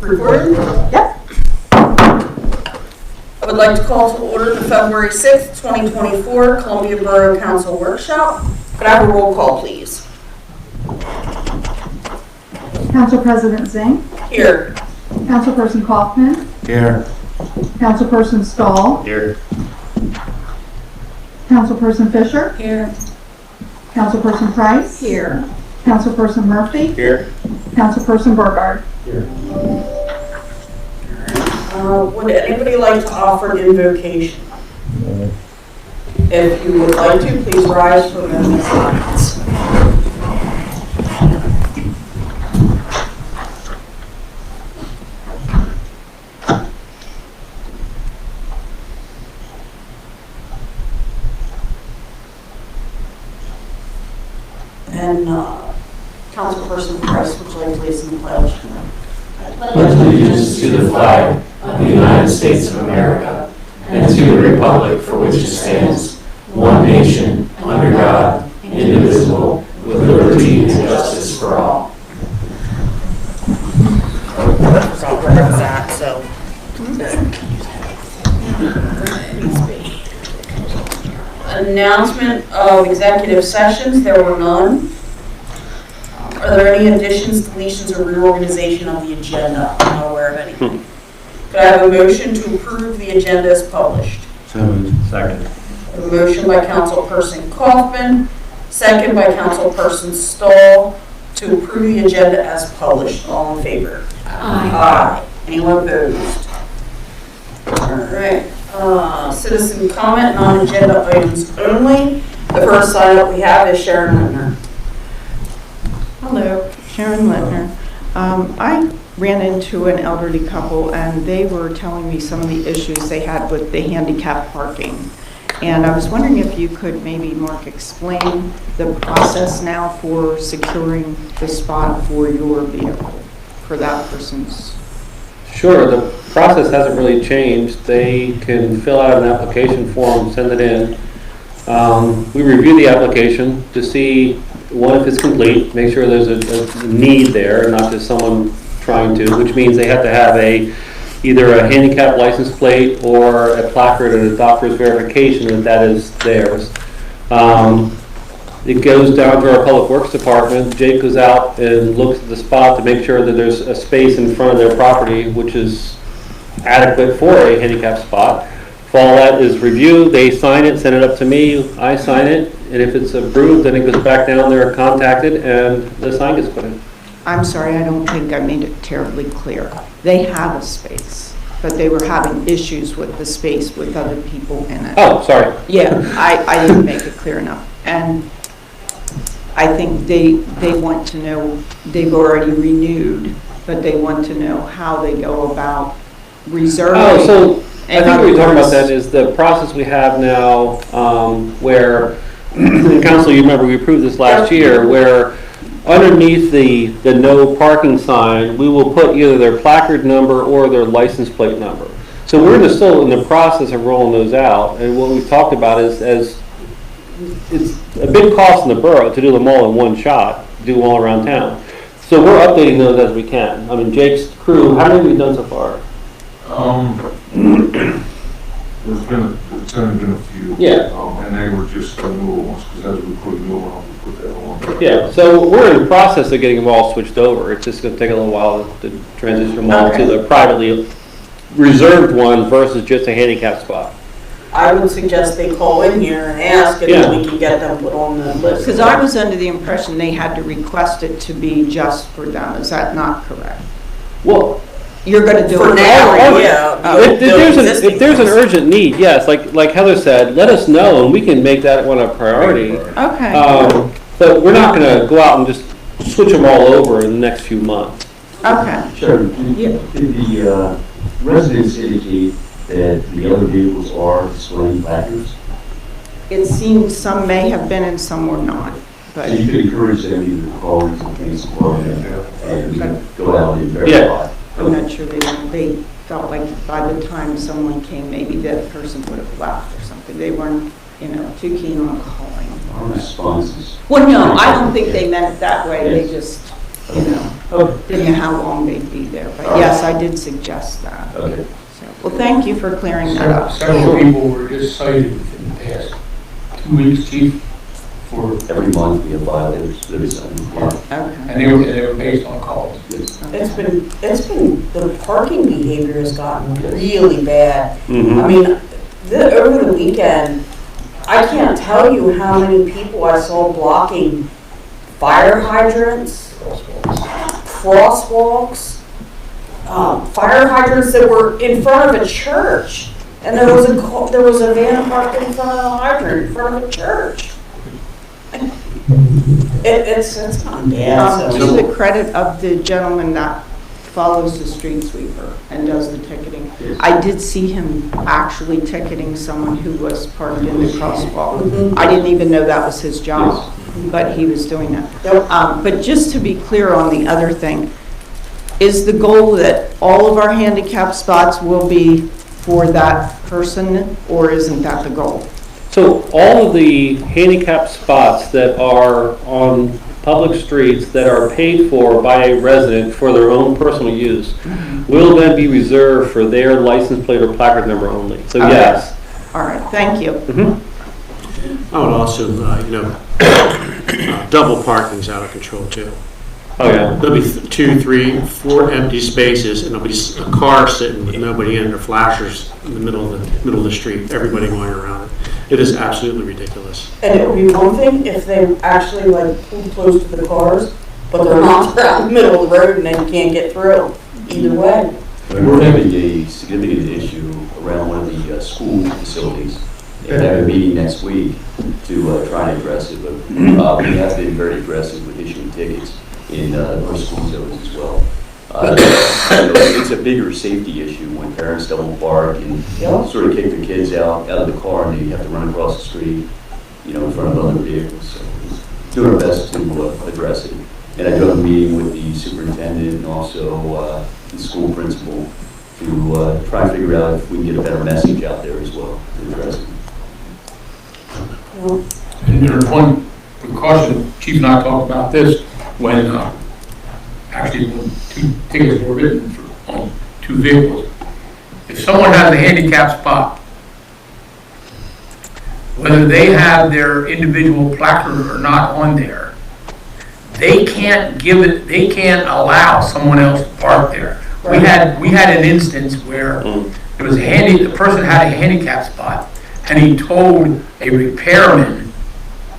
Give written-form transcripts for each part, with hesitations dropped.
Recorded? Yep. I would like to call to order the February 6th, 2024 Columbia Borough Council Workshop. Could I have a roll call, please? Council President Zink, Here. Councilperson Kaufman, Here. Councilperson Stahl, Here. Councilperson Fisher, Here. Councilperson Price, Here. Councilperson Murphy, Here. Councilperson Burgard. Would anybody like to offer an invocation? If you would like to, please rise for a moment of silence. And Councilperson Price, would you like to lead us in the pledge? Pledge allegiance to the flag of the United States of America and to the republic for which it stands, one nation, under God, indivisible, with liberty and justice for all. Announcement of executive sessions, there were none. Are there any additions, deletions, or reorganization of the agenda? I'm not aware of anything. Could I have a motion to approve the agenda as published? So moved. Second. A motion by Councilperson Kaufman, second by Councilperson Stahl, to approve the agenda as published. All in favor? Aye. Anyone opposed? All right. Citizen comment, non-agenda items only. The first sign up we have is Sharon Lintner. Hello, Sharon Lintner. I ran into an elderly couple and they were telling me some of the issues they had with the handicap parking. And I was wondering if you could maybe, Mark, explain the process now for securing the spot for your vehicle, for that person's. Sure, the process hasn't really changed. They can fill out an application form, send it in. We review the application to see, one, if it's complete, make sure there's a need there, not just someone trying to, which means they have to have either a handicap license plate or a placard and a doctor's verification that that is theirs. It goes down to our Public Works Department. Jake goes out and looks at the spot to make sure that there's a space in front of their property which is adequate for a handicap spot. If all that is reviewed, they sign it, send it up to me, I sign it, and if it's approved, then it goes back down there, contacted, and the sign gets put in. I'm sorry, I don't think I made it terribly clear. They have a space, but they were having issues with the space with other people in it. Oh, sorry. Yeah, I didn't make it clear enough. And I think they want to know, they've already renewed, but they want to know how they go about reserving. Oh, so I In think what other you're talking about words- that is the process we have now, where, in council, you remember we approved this last year, where underneath the no parking sign, we will put either their placard number or their license plate number. So we're still in the process of rolling those out, and what we've talked about is, as it's a big cost in the borough to do them all in one shot, do them all around town. So we're updating those as we can. I mean, Jake's crew, how many have we done so far? It's only been a few. Yeah. And they were just the newer ones, because as we put newer on, we put that on. Yeah, so we're in the process of getting them all switched over. It's just going to take a little while to transition them all to the privately reserved one versus just a handicap spot. I would suggest they call in here and ask, and then we can get them put on the list. Because I was under the impression they had to request it to be just for them. Is that not correct? Well, You're going to do For it now, every- yeah. Oh. if there's an urgent need, yes, like Heather said, let us know and we can make that one a priority. Okay, But we're not going to go out and just switch them all over in the next few months. okay. Sure. Did the residents indicate that the other vehicles are displaying placards? It seems some may have been and some were not, So but you could encourage them either to call into the police department and go out and verify. I'm not sure they felt like by the time someone came, maybe that person would have left or something. They weren't, too keen on calling. Our response is. Well, no, I don't think they meant it that way. They just, Okay. Didn't know how long they'd be there, but yes, I did suggest that. Okay. So, well, thank you for clearing that up. Several people were just cited within the past 2 weeks, chief, for, Every month we have violators, there is some. Okay. and they were based on calls. It's been, the parking behavior has gotten really bad. I Mhm. mean, over the weekend, I can't tell you how many people I saw blocking fire hydrants, crosswalks, fire hydrants that were in front of a church. And there was a van parked in front of a hydrant, in front of a church. It's gone bad, To so. the credit of the gentleman that follows the street sweeper and does the ticketing, I did see him actually ticketing someone who was parked in the crosswalk. I didn't even know that was his job, but he was doing that. Yep. But just to be clear on the other thing, is the goal that all of our handicap spots will be for that person, or isn't that the goal? So all of the handicap spots that are on public streets that are paid for by a resident for their own personal use will then be reserved for their license plate or placard number only. So Okay. yes. All right, thank you. Mhm. I would also, double parking's out of control too. Oh, yeah. There'll be 2, 3, 4 empty spaces, and there'll be a car sitting with nobody in, or flashers in the middle of the street, everybody going around it. It is absolutely ridiculous. And it would be one thing if they actually like pulled close to the cars, but they're not, they're out in the middle of the road and then you can't get through. Either way. We're having a significant issue around one of the school facilities. And I have a meeting next week to try and address it, but we have been very aggressive with issuing tickets in our school zones as well. It's a bigger safety issue when parents double park and Yeah. sort of kick their kids out of the car and they have to run across the street, in front of other vehicles. So doing our best to address it. And I do have a meeting with the superintendent and also the school principal to try and figure out if we can get a better message out there as well to address it. And there's one precaution, Chief and I talked about this, when, actually, when 2 tickets were written for, on 2 vehicles. If someone has a handicap spot, whether they have their individual placard or not on there, they can't they can't allow someone else to park there. We had an instance where there was the person had a handicap spot, and he told a repairman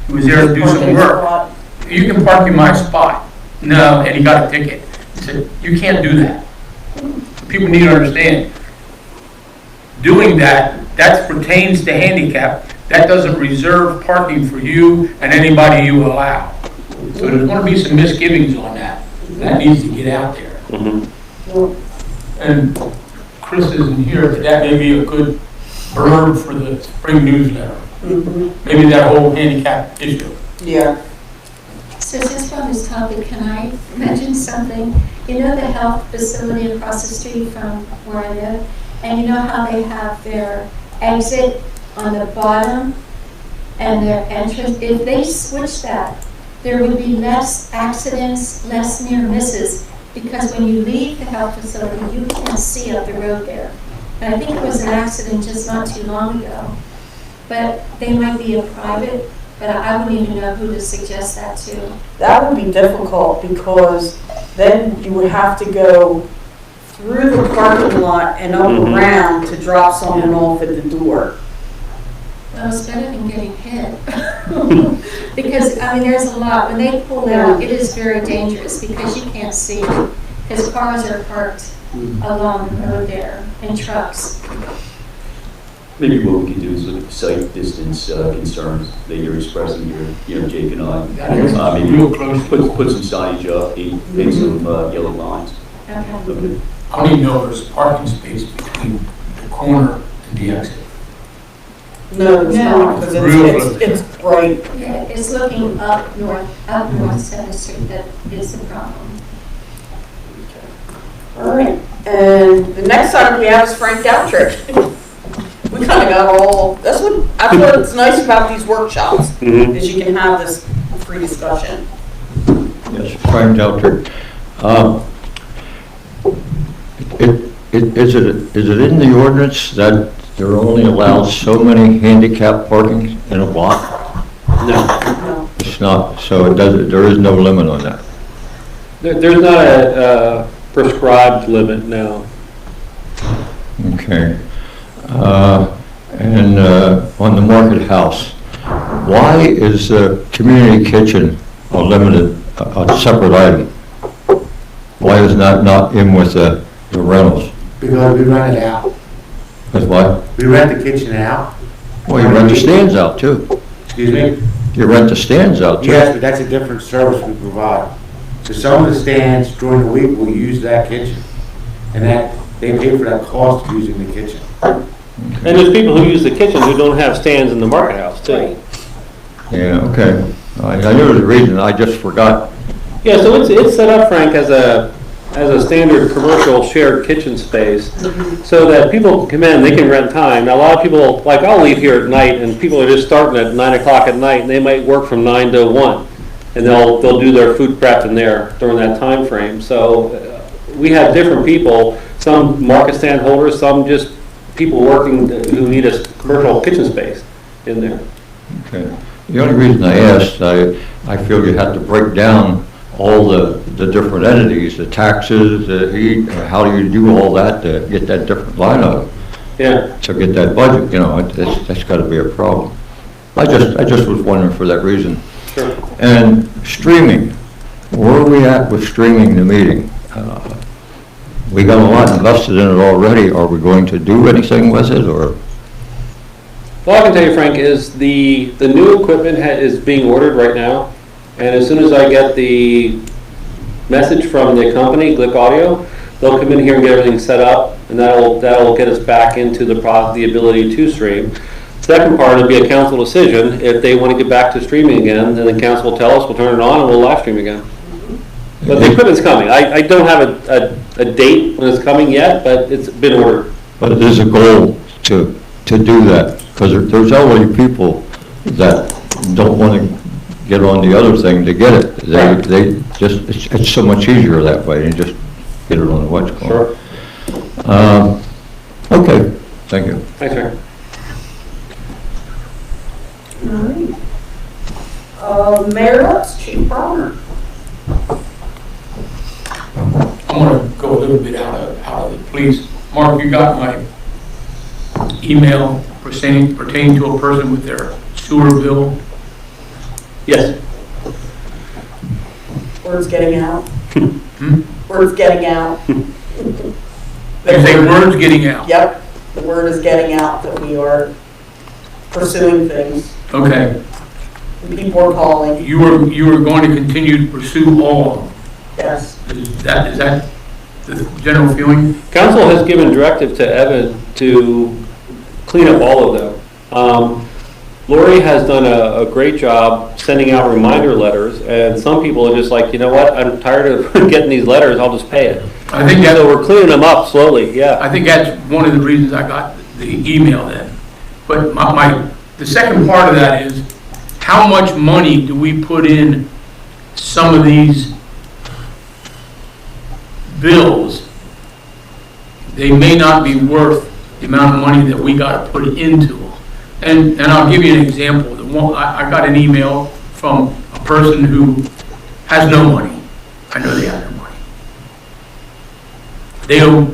who was there to do some work, "You can park in my spot." No, and he got a ticket. He said, "You can't do that." People need to understand, doing that pertains to handicap. That doesn't reserve parking for you and anybody you allow. So there's going to be some misgivings on that. That needs to get out there. Mhm. And Chris isn't here, but that may be a good blurb for the spring newsletter. Maybe that whole handicap issue. Yeah. So just on this topic, can I mention something? You know the health facility across the street from where I live? And you know how they have their exit on the bottom and their entrance? If they switch that, there would be less accidents, less near misses, because when you leave the health facility, you can't see up the road there. And I think there was an accident just not too long ago. But they might be a private, but I wouldn't even know who to suggest that to. That would be difficult because then you would have to go through the parking lot and up around to drop someone off at the door. Well, it's better than getting hit. Because, I mean, there's a lot, when they pull out, it is very dangerous because you can't see. Because cars are parked along the road there, and trucks. Maybe what we can do is look at the site distance concerns that you're expressing here, Jake and I. Maybe Real close. put some signage up, paint some yellow lines. Okay. Okay. I don't even know if there's a parking space between the corner and the exit. No, it's No. not, because it's bright. Yeah, it's looking up north 7th Street that is the problem. All right, and the next item we have is Frank Dowtrick. We kind of got that's what's nice about these workshops, Mhm. is you can have this free discussion. Yes, Frank Deltrick. Is it in the ordinance that they're only allowed so many handicap parking in a block? No. It's not, so there is no limit on that. There's not a prescribed limit, no. Okay. And on the Market House, why is the community kitchen a separate item? Why is that not in with the rentals? Because we rent it out. That's why? We rent the kitchen out. Well, you rent the stands out too. Excuse me? You rent the stands out too. Yes, but that's a different service we provide. So some of the stands during the week will use that kitchen. And that, they pay for that cost of using the kitchen. And there's people who use the kitchen who don't have stands in the Market House too. Yeah, okay. I knew there was a reason, I just forgot. Yeah, so it's set up, Frank, as a standard commercial shared kitchen space, so that people can come in, they can rent time. Now, a lot of people, like I'll leave here at night, and people are just starting at 9 o'clock at night, and they might work from 9 to 1, and they'll do their food prep in there during that time frame. So we have different people, some market stand holders, some just people working who need a commercial kitchen space in there. Okay. The only reason I asked, I feel you have to break down all the different entities, the taxes, the heat, how do you do all that to get that different line item? Yeah. To get that budget, that's got to be a problem. I just was wondering for that reason. Sure. And streaming, where are we at with streaming the meeting? We got a lot invested in it already. Are we going to do anything with it, or? All I can tell you, Frank, is the new equipment is being ordered right now, and as soon as I get the message from the company, Glick Audio, they'll come in here and get everything set up, and that'll get us back into the ability to stream. Second part will be a council decision. If they want to get back to streaming again, then the council will tell us, we'll turn it on, and we'll live stream again. But the equipment's coming. I don't have a date when it's coming yet, but it's been ordered. But it is a goal to do that, because there's elderly people that don't want to get on the other thing to get it. They just, it's so much easier that way, and just get it on the what's called. Sure. Okay, thank you. Thanks, Frank. All right. Mayor Lutz, Chief Bronner. I'm going to go a little bit out of it, please. Mark, you got my email pertaining to a person with their sewer bill? Yes. Word's getting out. Word's getting out. You say word's getting out? Yep, the word is getting out that we are pursuing things. Okay. People are calling. You are going to continue to pursue all of them? Yes. Is that the general feeling? Council has given directive to Evan to clean up all of them. Lori has done a great job sending out reminder letters, and some people are just like, you know what, I'm tired of getting these letters, I'll just pay it. I think so we're cleaning them up slowly, yeah. I think that's one of the reasons I got the email then. But the second part of that is, how much money do we put in some of these bills? They may not be worth the amount of money that we got to put into them. And I'll give you an example. I got an email from a person who has no money. I know they have no money. They owe,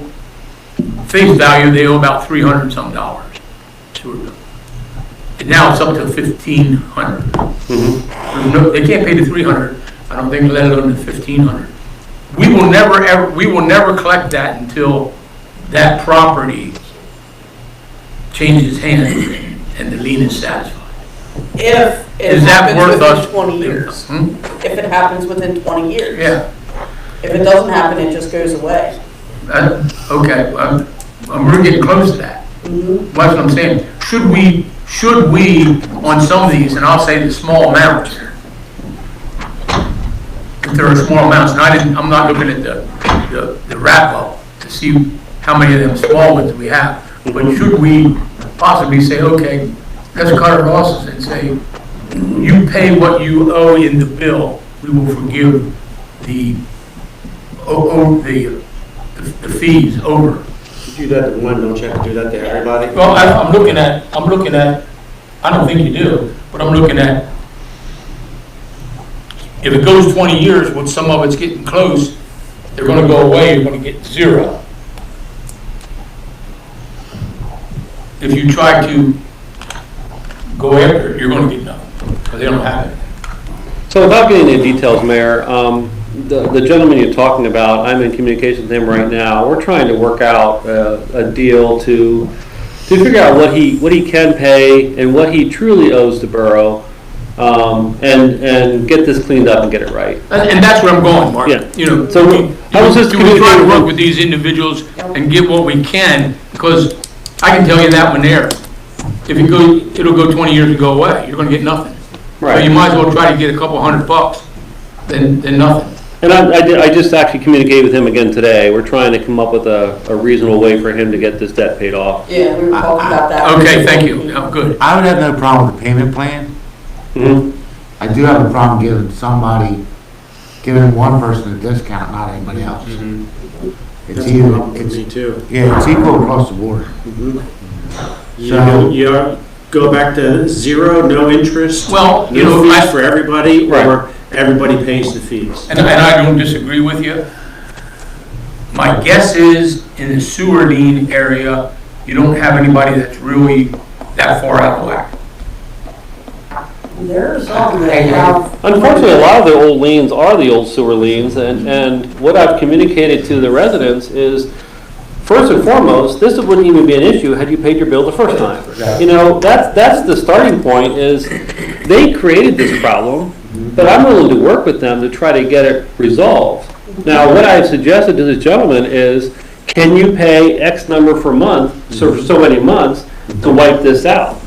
face value, they owe about $300 and some sewer bill. And now it's up to $1,500. Mm-hmm. They can't pay the $300. I don't think, let alone the $1,500. We will never collect that until that property changes hands and the lien is satisfied. If it Is that happens worth within us? 20 years. If it happens within 20 years. Yeah. If it doesn't happen, it just goes away. Okay, we're getting close to that. Mm-hmm. That's what I'm saying. Should we, on some of these, and I'll say the small amounts, if there are small amounts, and I'm not looking at the wrap up to see how many of them small ones we have, but should we possibly say, okay, let's cut our losses and say, you pay what you owe in the bill, we will forgive the the fees over. You do that to one, don't you have to do that to everybody? Well, I'm looking at, I don't think you do, but I'm looking at, if it goes 20 years, with some of it's getting close, they're gonna go away, you're gonna get 0. If you try to go after it, you're gonna get nothing, because they don't have it. So without getting into details, Mayor, the gentleman you're talking about, I'm in communication with him right now. We're trying to work out a deal to figure out what he can pay and what he truly owes the borough, and get this cleaned up and get it right. And that's where I'm going, Mark. Yeah. You know, So I was just do we try to communicating work with- with these individuals and get what we can, because I can tell you that one there, if it goes, it'll go 20 years to go away, you're gonna get nothing. So you might as well try to get a couple $100 than nothing. And I just actually communicated with him again today. We're trying to come up with a reasonable way for him to get this debt paid off. Yeah, we were talking about that. Okay, thank you, oh, good. I would have no problem with the payment plan. Mhm. I do have a problem giving one person a discount, not anybody else. It's That's a either, problem for me too. yeah, it's equal across the board. You go back to 0, no interest? Well, you No know, fees for everybody, Right. or everybody pays the fees? And I don't disagree with you. My guess is, in the sewer lien area, you don't have anybody that's really that far out of whack. There's some that have. Unfortunately, a lot of the old liens are the old sewer liens, and what I've communicated to the residents is, first and foremost, this wouldn't even be an issue had you paid your bill the first time. You know, that's the starting point, is they created this problem, but I'm willing to work with them to try to get it resolved. Now, what I've suggested to this gentleman is, can you pay X number per month, so for so many months, to wipe this out?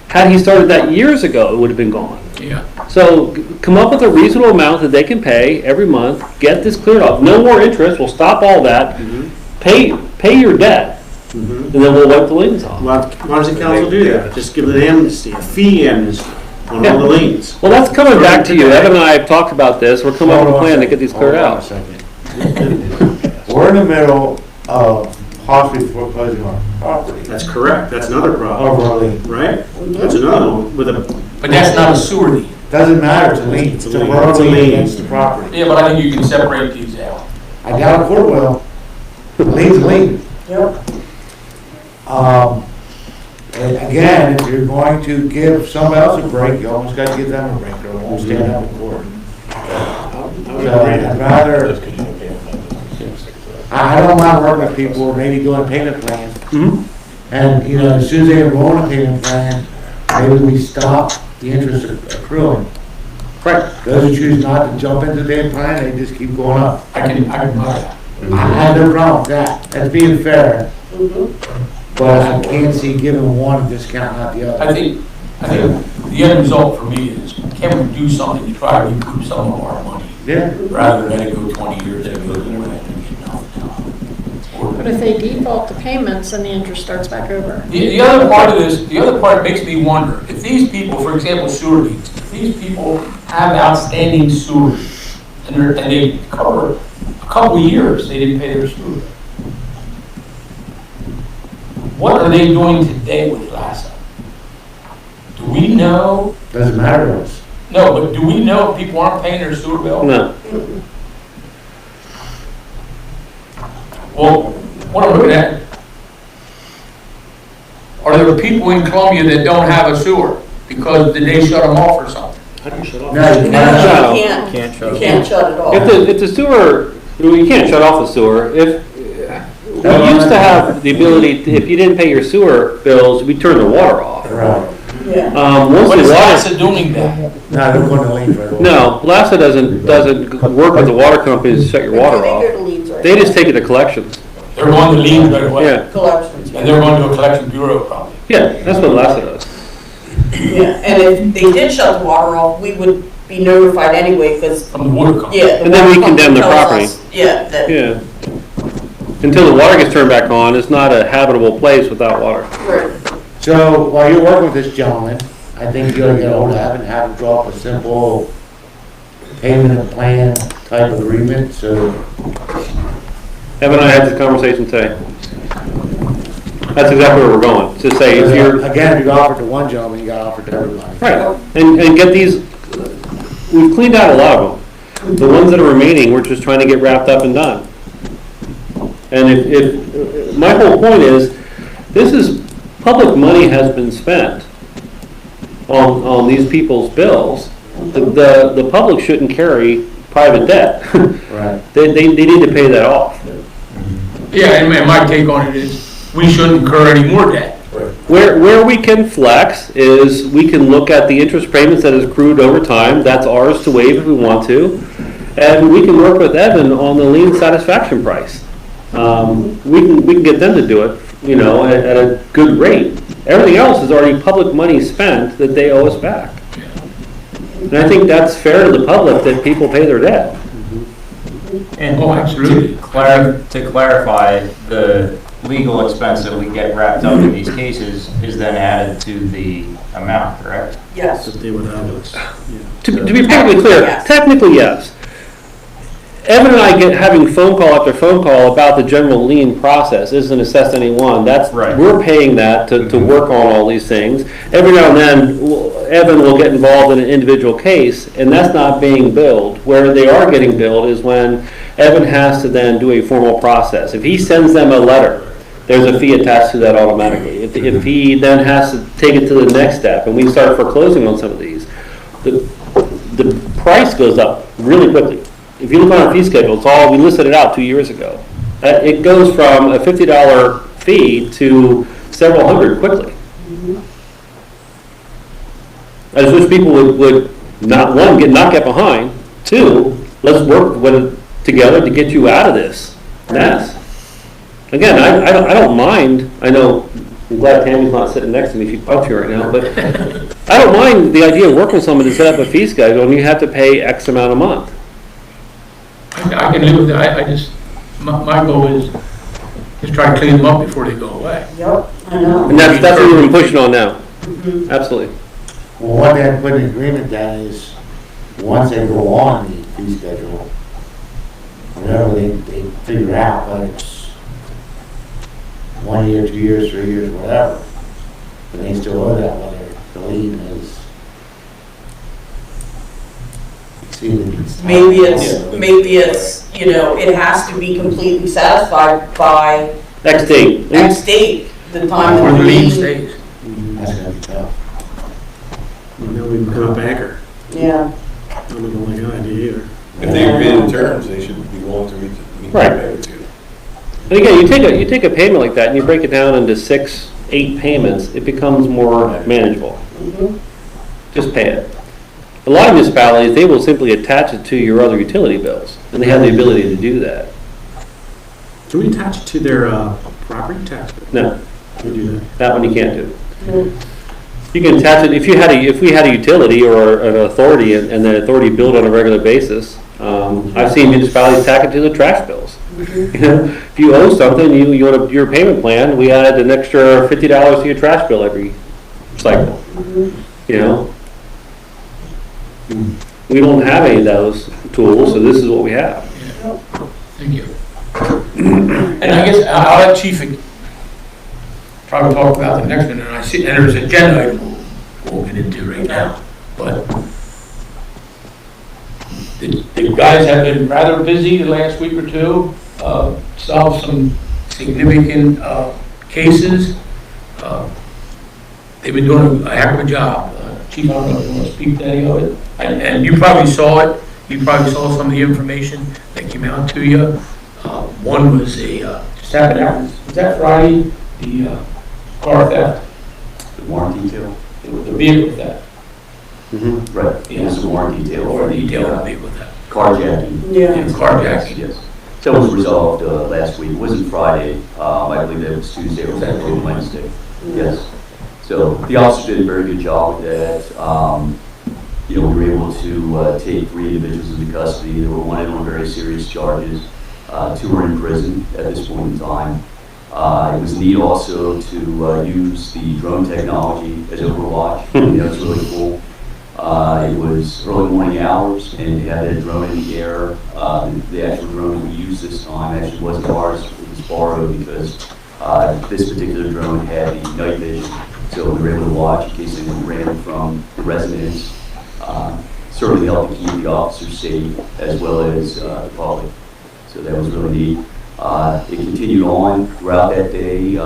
Had he started that years ago, it would have been gone. Yeah. So come up with a reasonable amount that they can pay every month, get this cleared up. No more interest, we'll stop all that. Pay your debt, and then we'll wipe the liens off. Why does the council do that? Just give an amnesty, a fee amnesty on all the liens. Well, that's coming back to you. Evan and I have talked about this. We're coming up with a plan to get these cleared Hold on a out. second. We're in the middle of possibly foreclosing our property. That's correct, that's another problem, Over a lien. right? That's another one with a, But that's not a sewer lien. Doesn't matter, it's a lien. It's a It's a lien. borough It's a lien lien. against the property. Yeah, but I think you can separate these out. I doubt a court will. Lien's a lien. Yep. And again, if you're going to give somebody else a break, you almost gotta give them a break, or it won't stand up in court. So I'd rather, I don't mind working with people, or maybe doing payment plans. And, you know, as soon as they enroll in a payment plan, maybe we stop the interest accruing. Right. Those who choose not to jump into the payment plan, they just keep going up. I can buy that. I have no problem with that, that's being fair. But I can't see giving one a discount, not the other. I think the end result for me is, can we do something to try to recoup some of our money, Yeah. rather than it go 20 years and it goes away and we get nothing. But if they default to payments, then the interest starts back over. The other part of this, the other part makes me wonder, if these people, for example, sewer liens, if these people have outstanding sewer liens, and they cover a couple of years, they didn't pay their sewer. What are they doing today with LASA? Do we know? Doesn't matter to us. No, but do we know if people aren't paying their sewer bill? No. Well, what I'm looking at, are there people in Columbia that don't have a sewer because did they shut them off or something? how do you shut off? No, you No, can't. you can't. Can't shut You it can't shut it off. If the sewer, you can't shut off the sewer. We used to have the ability, if you didn't pay your sewer bills, we turn the water off. Right. Yeah. Once But the is water, LASA doing that? No, they're going to leave right away. no, LASA doesn't work with the water companies to shut your water They off. go to leads right They now. just take it to collections. They're going to leave right away. Yeah, Collections. And they're going to a collection bureau probably. yeah, that's what LASA does. Yeah, and if they did shut the water off, we would be notified anyway, because, From the water company. yeah. And then we water condemn the company property. tells us, Yeah, that, Yeah. Until the water gets turned back on, it's not a habitable place without water. right. So while you're working with this gentleman, I think you ought to get a hold of him and have him draw up a simple payment plan type agreement, so. Evan and I had this conversation today. That's exactly where we're going, to say if you're. Again, if you offer to one gentleman, you got offered to everybody. Right, and get these, we've cleaned out a lot of them. The ones that are remaining, we're just trying to get wrapped up and done. And if my whole point is, this is, public money has been spent on these people's bills. The public shouldn't carry private debt. Right. They need to pay that off. Yeah, and my take on it is, we shouldn't incur any more debt. Where we can flex is we can look at the interest payments that is accrued over time. That's ours to waive if we want to. And we can work with Evan on the lien satisfaction price. We can get them to do it, at a good rate. Everything else is already public money spent that they owe us back. And I think that's fair to the public that people pay their debt. And absolutely. To clarify, the legal expense that we get wrapped up in these cases is then added to the amount, correct? Yes. That they would have us. To be perfectly clear, Yes. technically yes. Evan and I having phone call after phone call about the general lien process isn't assessed anyone. That's Right. We're paying that to work on all these things. Every now and then, Evan will get involved in an individual case, and that's not being billed. Where they are getting billed is when Evan has to then do a formal process. If he sends them a letter, there's a fee attached to that automatically. If he then has to take it to the next step, and we start foreclosing on some of these, the price goes up really quickly. If you look on our fee schedule, we listed it out 2 years ago. It goes from a $50 fee to several hundred quickly. I just wish people would not, one, not get behind, two, let's work together to get you out of this mess. Again, I don't mind, I know, I'm glad Tammy's not sitting next to me, she'd punch you right now, but I don't mind the idea of working with someone to set up a fee schedule and you have to pay X amount a month. I can live with that. My goal is just try to clean them up before they go away. Yep, I know. And that's what we're pushing on now. Absolutely. Well, what they have put in agreement then is, once they go on the fee schedule, whatever they figure out, whether it's 1 year, 2 years, 3 years, whatever, but they still owe that, whether the lien is Maybe it's, it has to be completely satisfied by X date. X date, the time Before of the the lien lien. stays. That's gonna be tough. You know, we become a banker. Yeah. I'm not the only guy, do you either. If they agree to terms, they should be willing to meet Right. the magnitude. And again, you take a payment like that and you break it down into 6, 8 payments, it becomes more manageable. Just pay it. A lot of municipalities, they will simply attach it to your other utility bills, and they have the ability to do that. Can we attach it to their property tax bill? No, Can we do that? that one you can't do. You can attach it, if we had a utility or an authority and the authority billed on a regular basis, I've seen municipalities tack it to the trash bills. If you owe something, you want your payment plan, we add an extra $50 to your trash bill every cycle. We don't have any of those tools, so this is what we have. Thank you. And I guess I'll let Chief probably talk about the next one, and I see, and there's an agenda item we'll get into right now, but the guys have been rather busy the last week or two, solved some significant cases. They've been doing a heck of a job. Chief, I don't know if you want to speak to any of it. And you probably saw it. You probably saw some of the information that came out to you. One was just happened out, was that Friday? The car theft, The warranty detail? the vehicle theft. Right, it was a warranty detail Or for the the detail vehicle theft. carjacking. Yeah. Carjacking. Yes. So it was resolved last week. It wasn't Friday. I believe that was Tuesday or Wednesday. Yes. So the officer did a very good job with that. We were able to take 3 individuals into custody. There were 1 in on very serious charges. 2 are in prison at this point in time. It was neat also to use the drone technology as Overwatch. It's really cool. It was early morning hours, and they had a drone in the air. The actual drone we used this time actually wasn't ours, it was borrowed because this particular drone had the night vision, so we were able to watch in case anyone ran from the residence. Certainly helped to keep the officers safe as well as the public, so that was really neat. It continued on throughout that day.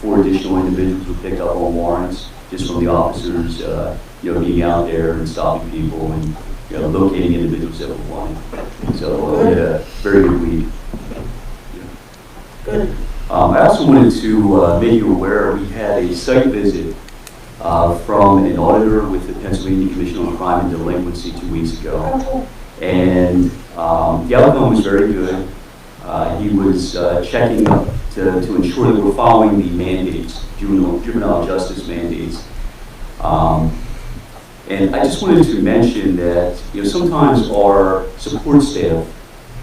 4 additional individuals were picked up on warrants just from the officers, being out there and stopping people and, locating individuals that were wanted. So, we had a very good week. Good. I also wanted to make you aware we had a site visit from an auditor with the Pennsylvania Commission on Crime and Delinquency 2 weeks ago. And the outcome was very good. He was checking up to ensure that we're following the mandates, juvenile justice mandates. And I just wanted to mention that sometimes our support staff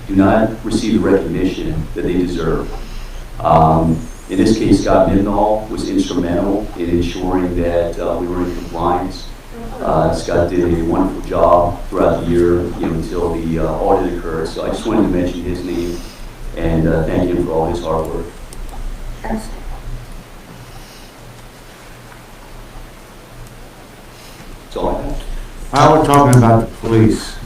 do not receive the recognition that they deserve. In this case, Scott Midnall was instrumental in ensuring that we were in compliance. Scott did a wonderful job throughout the year until the audit occurred. So I just wanted to mention his name and thank him for all his hard work. That's all I have. While we're talking about the police,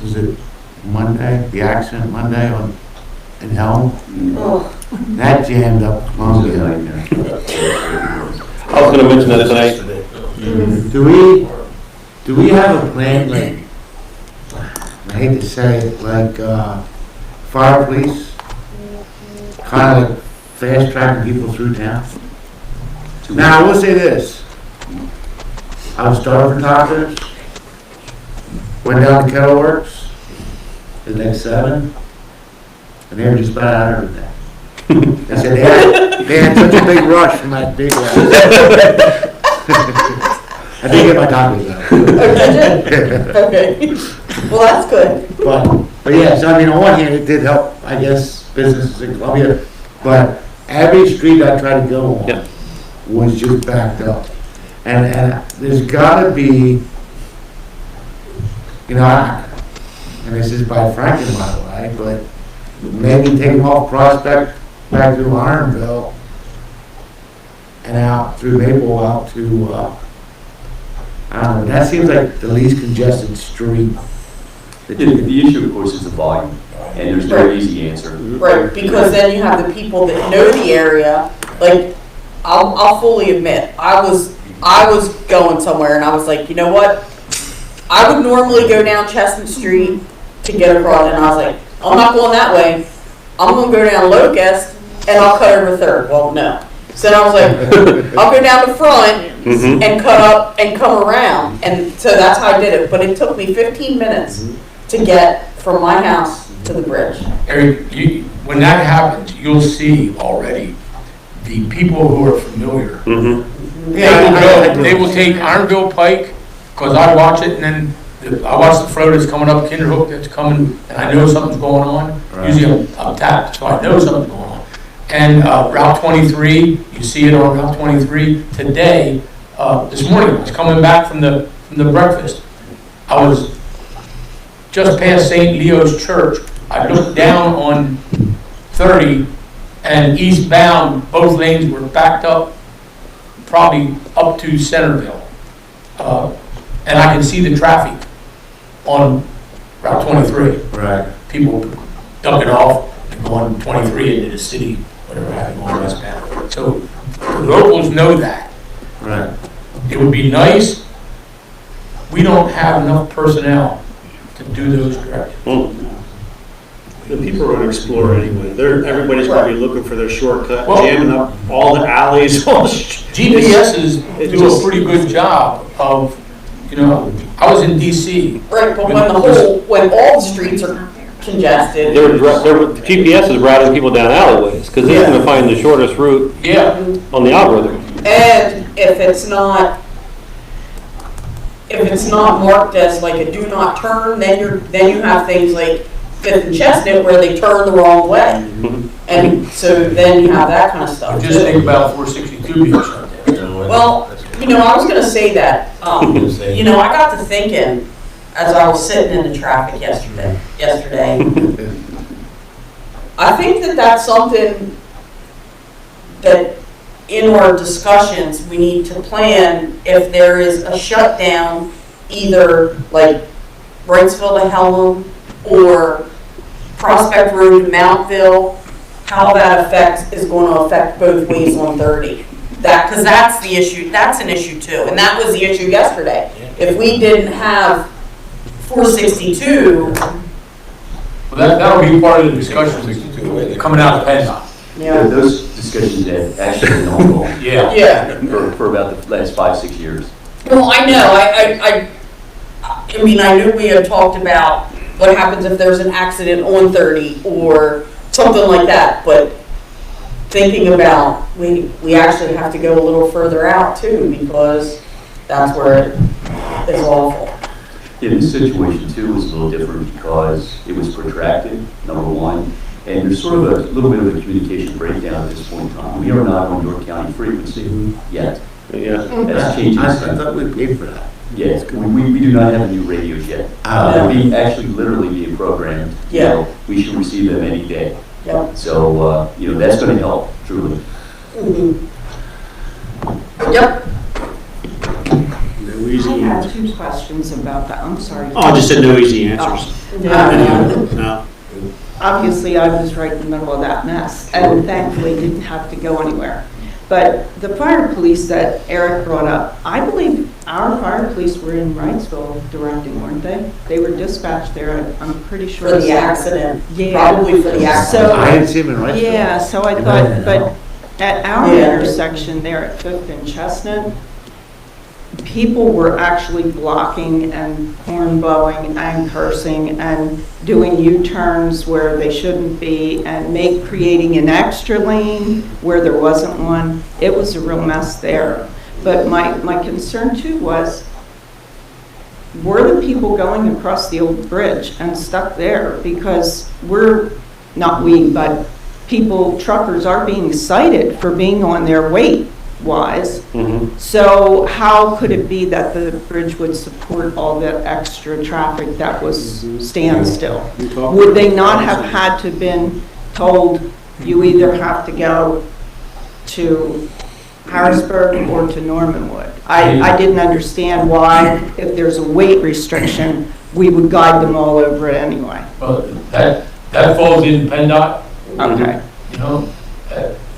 was it Monday, the accident Monday in Elm? That jammed up Columbia. I was gonna mention that tonight. Do we have a plan, like, I hate to say it, like, fire police? Kind of like fast tracking people through town? Now, I will say this. I was starving for tacos, went down to Kettle Works, the next 7, and they were just about out of everything. They said they had such a big rush from that big one. I did get my tacos out. Okay. Well, that's good. But yeah, so I mean, on one hand, it did help, I guess, businesses in Columbia, but every street I tried to go on was just backed up. And there's gotta be, and this is by Franklin, by the way, but maybe take them off Prospect back through Ironville and out through Maple out to, I don't know, that seems like the least congested street. The issue, of course, is the volume, and there's no easy answer. Right, because then you have the people that know the area, like, I'll fully admit, I was going somewhere and I was like, you know what? I would normally go down Chestnut Street to get across, and I was like, I'm not going that way. I'm going to go down Locust and I'll cut over 3rd. Well, no. So then I was like, I'll go down the front and cut up and come around. And so that's how I did it. But it took me 15 minutes to get from my house to the bridge. Eric, when that happens, you'll see already the people who are familiar. They will take Ironville Pike, because I watch it, and then I watch the flow that's coming up Kinderhook that's coming, and I know something's going on. Right. Usually I'm tapped, so I know something's going on. And Route 23, you see it on Route 23. Today, this morning, I was coming back from the breakfast. I was just past St. Leo's Church. I looked down on 30, and eastbound, both lanes were backed up, probably up to Centerville. And I can see the traffic on Route 23. Right. People ducking off and going 23 into the city, whatever happened on westbound. So the locals know that. Right. It would be nice. We don't have enough personnel to do those directives. The people are going to explore anyway. Everybody's going to be looking for their shortcut, jamming up all the alleys. GPSs do a pretty good job of, I was in DC. Right, but when all the streets are congested. GPS is routing people down alleyways, because they're going to find the shortest route on the algorithm. And if it's not marked as like a do not turn, then you have things like 5th and Chestnut where they turn the wrong way. And so then you have that kind of stuff. Just think about 462 being shut down. Well, You know, I was gonna say that, you know, I got to thinking as I was sitting in the traffic yesterday. I think that that's something that in our discussions, we need to plan if there is a shutdown, either like Wrightsville to Helm or Prospect Road to Mountville, how that is going to affect both ways on 30. Because that's the issue, that's an issue too, and that was the issue yesterday. If we didn't have 462, Well, that'll be part of the discussions coming out of PennDOT. Those discussions have actually been ongoing. Yeah. For about the last 5-6 years. well, I know, I mean, I knew we had talked about what happens if there's an accident on 30 or something like that, but thinking about, we actually have to go a little further out too, because that's where it is awful. Yeah, this situation too was a little different because it was protracted, number one, and there's sort of a little bit of a communication breakdown at this point in time. We are not on York County frequency yet. Yeah. That's changing. I thought we paid for that. Yes, we do not have new radios yet. They're being actually literally being programmed. You know, we should receive them any day. Yep. So, you know, that's going to help, truly. Yep. No easy I have answers. 2 questions about that, I'm sorry. Oh, I just said no easy answers. No. Obviously, I was right in the middle of that mess, and thankfully didn't have to go anywhere. But the fire police that Eric brought up, I believe our fire police were in Wrightsville directing, weren't they? They were dispatched there, I'm pretty sure. For the accident. Yeah. Probably for the accident. So, I didn't see him in Wrightsville. yeah, so I They might thought, have but known. at our Yeah. intersection there at 5th and Chestnut, people were actually blocking and horn blowing and cursing and doing U-turns where they shouldn't be and creating an extra lane where there wasn't one. It was a real mess there. But my concern too was, were the people going across the old bridge and stuck there? Because but people, truckers are being cited for being on their weight-wise. So how could it be that the bridge would support all that extra traffic that was standstill? Would they not have had to been told, you either have to go to Harrisburg or to Normanwood? I didn't understand why, if there's a weight restriction, we would guide them all over it anyway. Well, that falls in PennDOT, Okay. you know,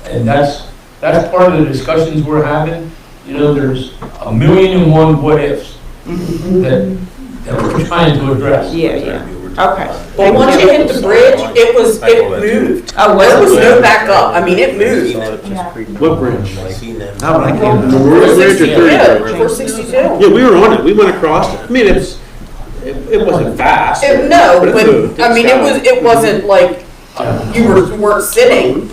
and that's part of the discussions we're having. You know, there's 1,000,001 what ifs that we're trying to address. Yeah. Okay. But once you hit the bridge, it moved. Oh, There was no backup. I mean, it moved. What bridge? No, but I can't remember. Memorial Bridge or 30 Yeah, Bridge? 462. Yeah, we were on it. We went across it. I mean, it wasn't fast. No, it moved. but, I mean, it wasn't like you weren't sitting.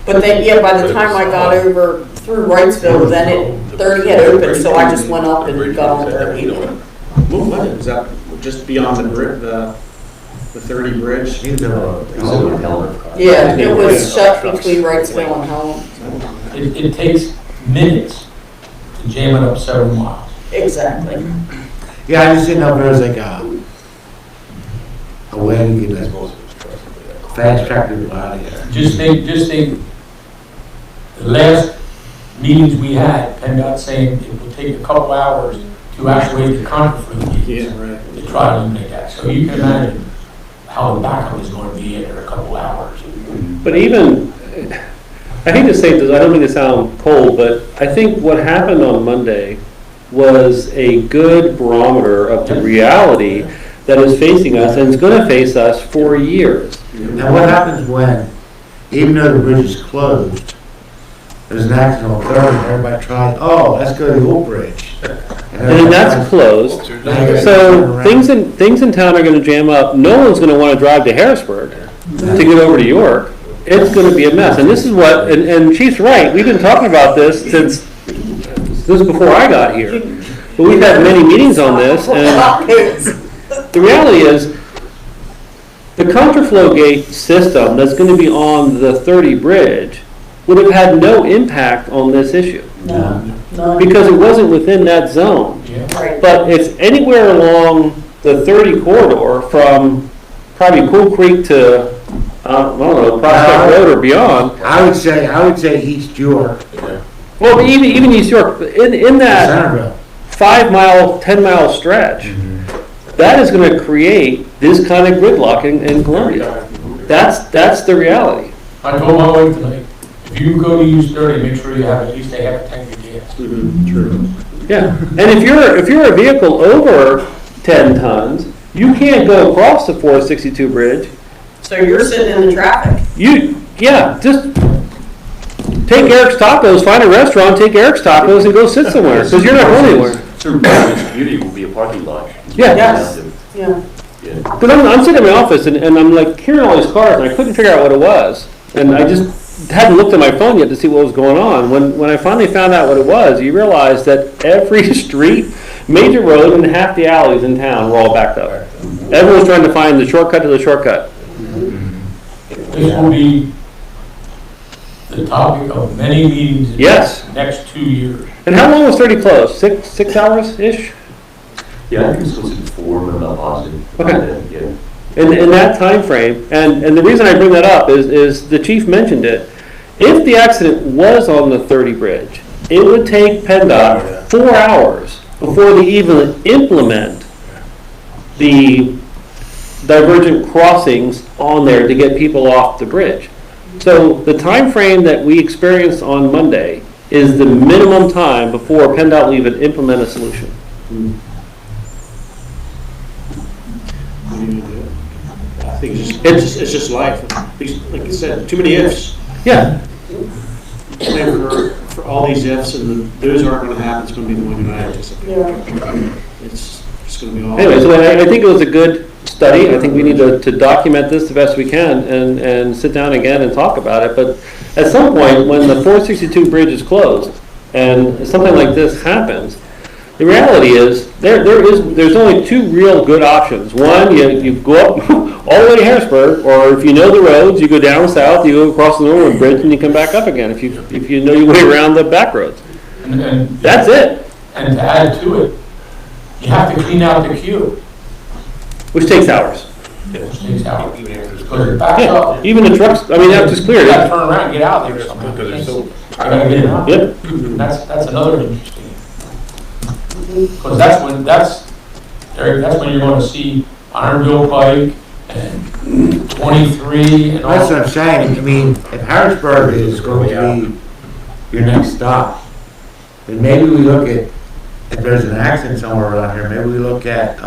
But then, yeah, by the time I got over through Wrightsville, then 30 had opened, so I just went up and got on 30. What was it? Was that just beyond the bridge, the 30 bridge? Yeah, it was shut between Wrightsville and Helm. It takes minutes to jam it up several miles. Exactly. Yeah, I just didn't know if there was like a way to get that fast track people out of here. Just think, the last meetings we had, PennDOT saying it would take a couple hours to actuate the contra-fleet meetings to try to eliminate that. So you can imagine how the backup is going to be in a couple hours. But even, I hate to say this, I don't mean to sound cold, but I think what happened on Monday was a good barometer of the reality that is facing us and is going to face us for years. Now, what happens when, even though the bridge is closed, there's an accident on 30, and everybody tries, oh, let's go to the old bridge. And then that's closed. So things in town are going to jam up. No one's going to want to drive to Harrisburg to get over to York. It's going to be a mess. And this is what, and Chief's right, we've been talking about this since before I got here. But we've had many meetings on this, and the reality is, the contraflow gate system that's going to be on the 30 bridge would have had no impact on this issue. None. because it wasn't within that zone. Right. But it's anywhere along the 30 corridor from probably Cool Creek to, I don't know, Prospect Road or beyond. I would say East York, Well, but even East York, in that Centerville. 5-mile, 10-mile stretch, that is going to create this kind of gridlock in Columbia. That's the reality. I told my wife tonight, if you go to use 30, make sure you have at least a half a tank of gas. True. Yeah, and if you're a vehicle over 10 tons, you can't go across the 462 bridge. So you're sitting in the traffic. Just take Eric's Tacos, find a restaurant, take Eric's Tacos and go sit somewhere, because you're not going anywhere. Certain parts of this community will be a parking lot. Yeah. Yes. Yeah. Because I'm sitting in my office and I'm like hearing all these cars and I couldn't figure out what it was. And I just hadn't looked at my phone yet to see what was going on. When I finally found out what it was, you realize that every street, major road, and half the alleys in town were all backed up. Everyone's trying to find the shortcut to the shortcut. This will be the topic of many meetings in the next 2 years. And how long was 30 closed? Six hours-ish? Yeah, I think it's supposed to be 4, but I'm not positive. Okay. Yeah. In that time frame, and the reason I bring that up is the chief mentioned it. If the accident was on the 30 bridge, it would take PennDOT 4 hours before they even implement the divergent crossings on there to get people off the bridge. So the time frame that we experienced on Monday is the minimum time before PennDOT will even implement a solution. I think it's just life. Like you said, too many ifs. Yeah. Plan for all these ifs, and those aren't going to happen. It's going to be the one you're not anticipating. It's going to be all. Anyway, so I think it was a good study. I think we need to document this the best we can and sit down again and talk about it. But at some point, when the 462 bridge is closed and something like this happens, the reality is there's only 2 real good options. One, you go up all the way to Harrisburg, or if you know the roads, you go down south, you go across the Norwood Bridge, and you come back up again. If you know your way around the back roads, And that's it. And to add to it, you have to clean out the queue. Which takes hours. Which takes hours. Because it backs up. Even the trucks. I mean, that's just clear. You gotta turn around and get out there or something. Because they're so. Yep. That's another interesting. Because that's when you're going to see Ironville Pike and 23 and all. That's what I'm saying. I mean, if Harrisburg is going to be your next stop, then maybe we look at, if there's an accident somewhere around here, maybe we look at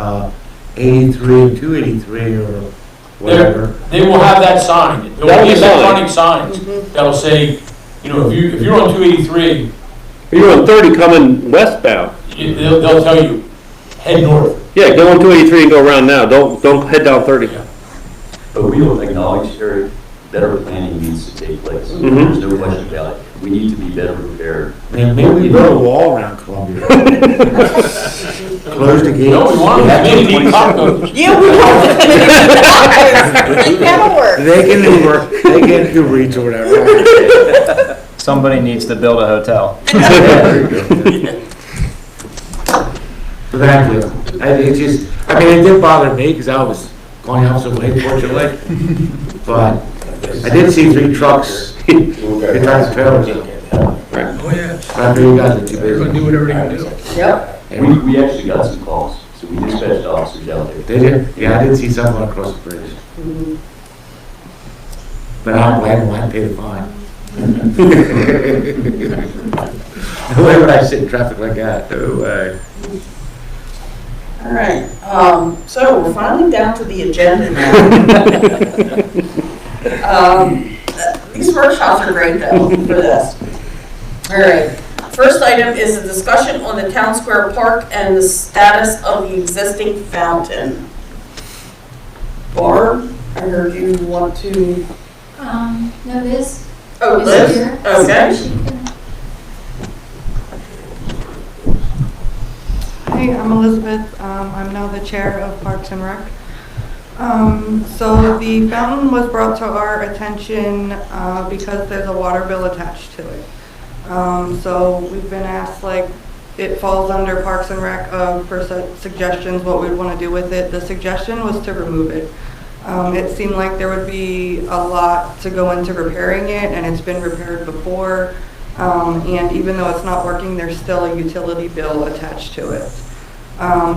83 and 283 or whatever. They will have that sign. There will be electronic signs that'll say, if you're on 283. You're on 30 coming westbound. They'll tell you, head north. Yeah, go on 283 and go around now. Don't head down 30. But we will acknowledge, Eric, better planning needs to take place. Mm-hmm. There's no question about it. We need to be better prepared. Maybe we build a wall around Columbia. Close the gates. No, we want to cockroaches. Yeah, we want to. That'll work. They can Uber. They can Uber Eats or whatever. Somebody needs to build a hotel. Thank you. It did bother me because I was going the opposite way, fortunately. But I did see 3 trucks. They tried to trailers. Oh, yeah. I figured you guys are too They're going to busy. do whatever they can do. Yep. We actually got some calls, so we dispatched officers out there. Did you? Yeah, I did see someone across the bridge. But I don't blame them. I paid the fine. No way would I sit in traffic like that. No way. All right, so we're finally down to the agenda now. These workshops are great though, for this. All right, first item is a discussion on the Town Square Park and the status of the existing fountain. Barb, I heard you want to. No, Liz. Oh, is Liz? here, Okay. so she can- Hi, I'm Elizabeth. I'm now the chair of Parks and Rec. So the fountain was brought to our attention because there's a water bill attached to it. So we've been asked, like, it falls under Parks and Rec for suggestions, what we'd want to do with it. The suggestion was to remove it. It seemed like there would be a lot to go into repairing it, and it's been repaired before. And even though it's not working, there's still a utility bill attached to it.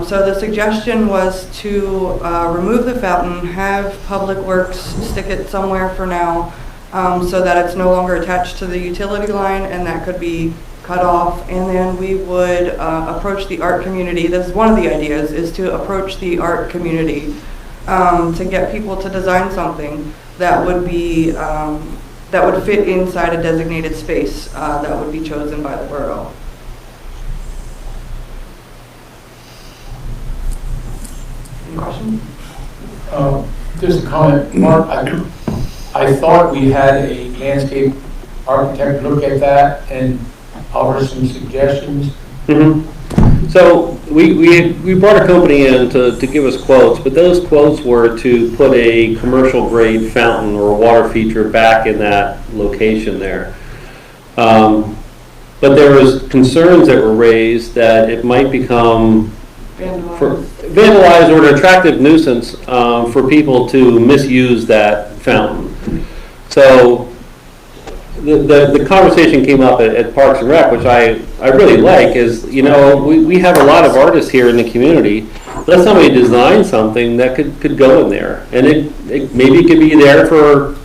So the suggestion was to remove the fountain, have Public Works stick it somewhere for now, so that it's no longer attached to the utility line, and that could be cut off. And then we would approach the art community. This is one of the ideas, is to approach the art community to get people to design something that would be that would fit inside a designated space that would be chosen by the borough. Any questions? Just a comment, Mark, I thought we had a landscape architect look at that and offer some suggestions. So we brought a company in to give us quotes, but those quotes were to put a commercial grade fountain or a water feature back in that location there. But there was concerns that were raised that it might become vandalized or an attractive nuisance for people to misuse that fountain. So the conversation came up at Parks and Rec, which I really like, is, you know, we have a lot of artists here in the community. Let somebody design something that could go in there, and it maybe it could be there for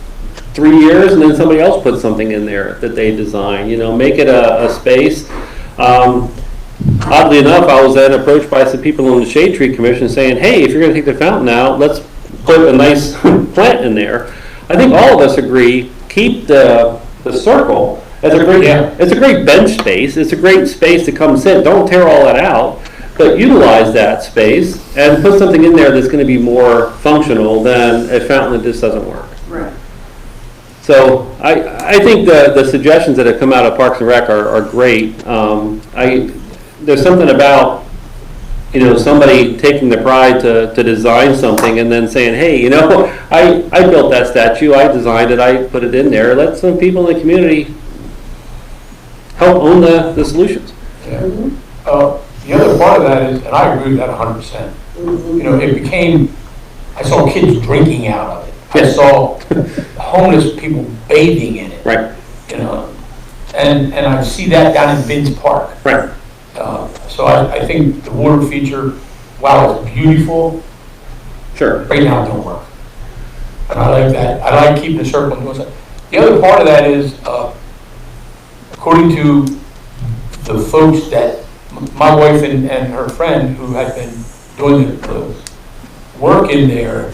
3 years, and then somebody else puts something in there that they design. You know, make it a space. Oddly enough, I was then approached by some people on the Shade Tree Commission saying, hey, if you're going to take the fountain out, let's put a nice plant in there. I think all of us agree, keep the circle. It's a great bench space. It's a great space to come sit. Don't tear all that out, but utilize that space and put something in there that's going to be more functional than a fountain that just doesn't work. Right. So I think the suggestions that have come out of Parks and Rec are great. There's something about, you know, somebody taking the pride to design something and then saying, hey, you know, I built that statue, I designed it, I put it in there. Let some people in the community help own the solutions. Yeah. The other part of that is, and I agree with that 100%, you know, it became, I saw kids drinking out of it. I saw homeless people bathing in it. Right. You know, and I see that down in Binns Park. Right. So I think the water feature, while it's beautiful, sure, right now it don't work. And I like that. I like keeping the circle and doing that. The other part of that is, according to the folks that, my wife and her friend who had been doing the work in there,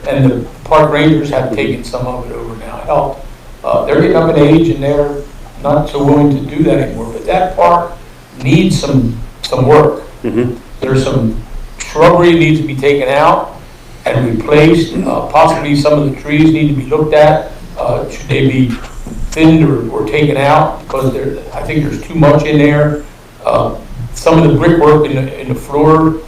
and the park rangers have taken some of it over now, help. They're getting up in age and they're not so willing to do that anymore. But that park needs some work. There's some shrubbery needs to be taken out and replaced. Possibly some of the trees need to be looked at. Should they be thinned or taken out? Because I think there's too much in there. Some of the brickwork in the floor,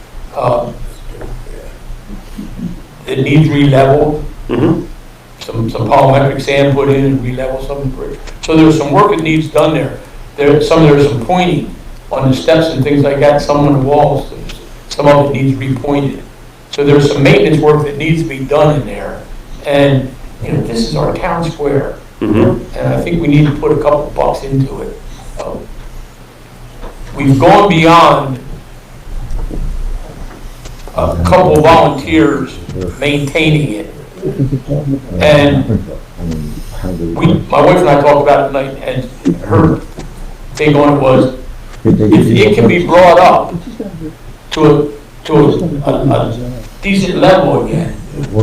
it needs re-leveled. Some polymetric sand put in and re-level some of the bricks. So there's some work that needs done there. There's some pointing on the steps and things like that. Some on the walls, some of it needs repointed. So there's some maintenance work that needs to be done in there. And you know, this is our town square, and I think we need to put a couple bucks into it. We've gone beyond a couple volunteers maintaining it, and my wife and I talked about it tonight, and her take on it was, if it can be brought up to a decent level again,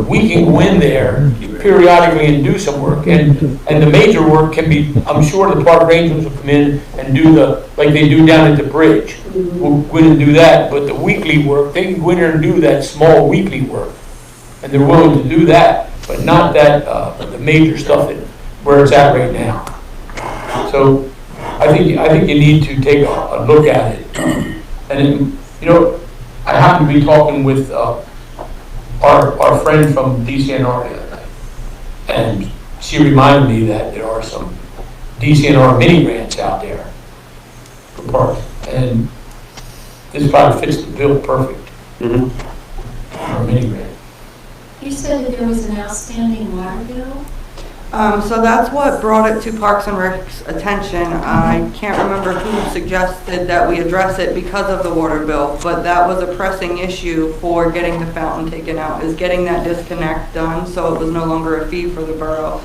we can go in there periodically and do some work, and the major work can be, I'm sure the park rangers will come in and do like they do down at the bridge. We'll go in and do that, but the weekly work, they can go in there and do that small weekly work, and they're willing to do that, but not that, the major stuff where it's at right now. So I think you need to take a look at it. And you know, I happen to be talking with our friend from DCNR the other night, and she reminded me that there are some DCNR mini grants that's out there for parks. And this probably fits the bill perfect Mhm. for a mini grant. You said that there was an outstanding water bill? So that's what brought it to Parks and Rec's attention. I can't remember who suggested that we address it because of the water bill, but that was a pressing issue for getting the fountain taken out, is getting that disconnect done, so it was no longer a fee for the borough.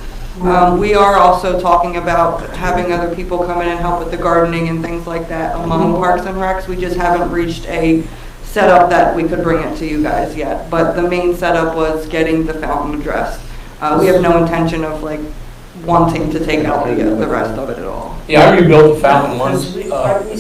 We are also talking about having other people come in and help with the gardening and things like that among Parks and Recs. We just haven't reached a setup that we could bring it to you guys yet, but the main setup was getting the fountain addressed. We have no intention of like wanting to take out the rest of it at all. Yeah, I rebuilt the fountain once. The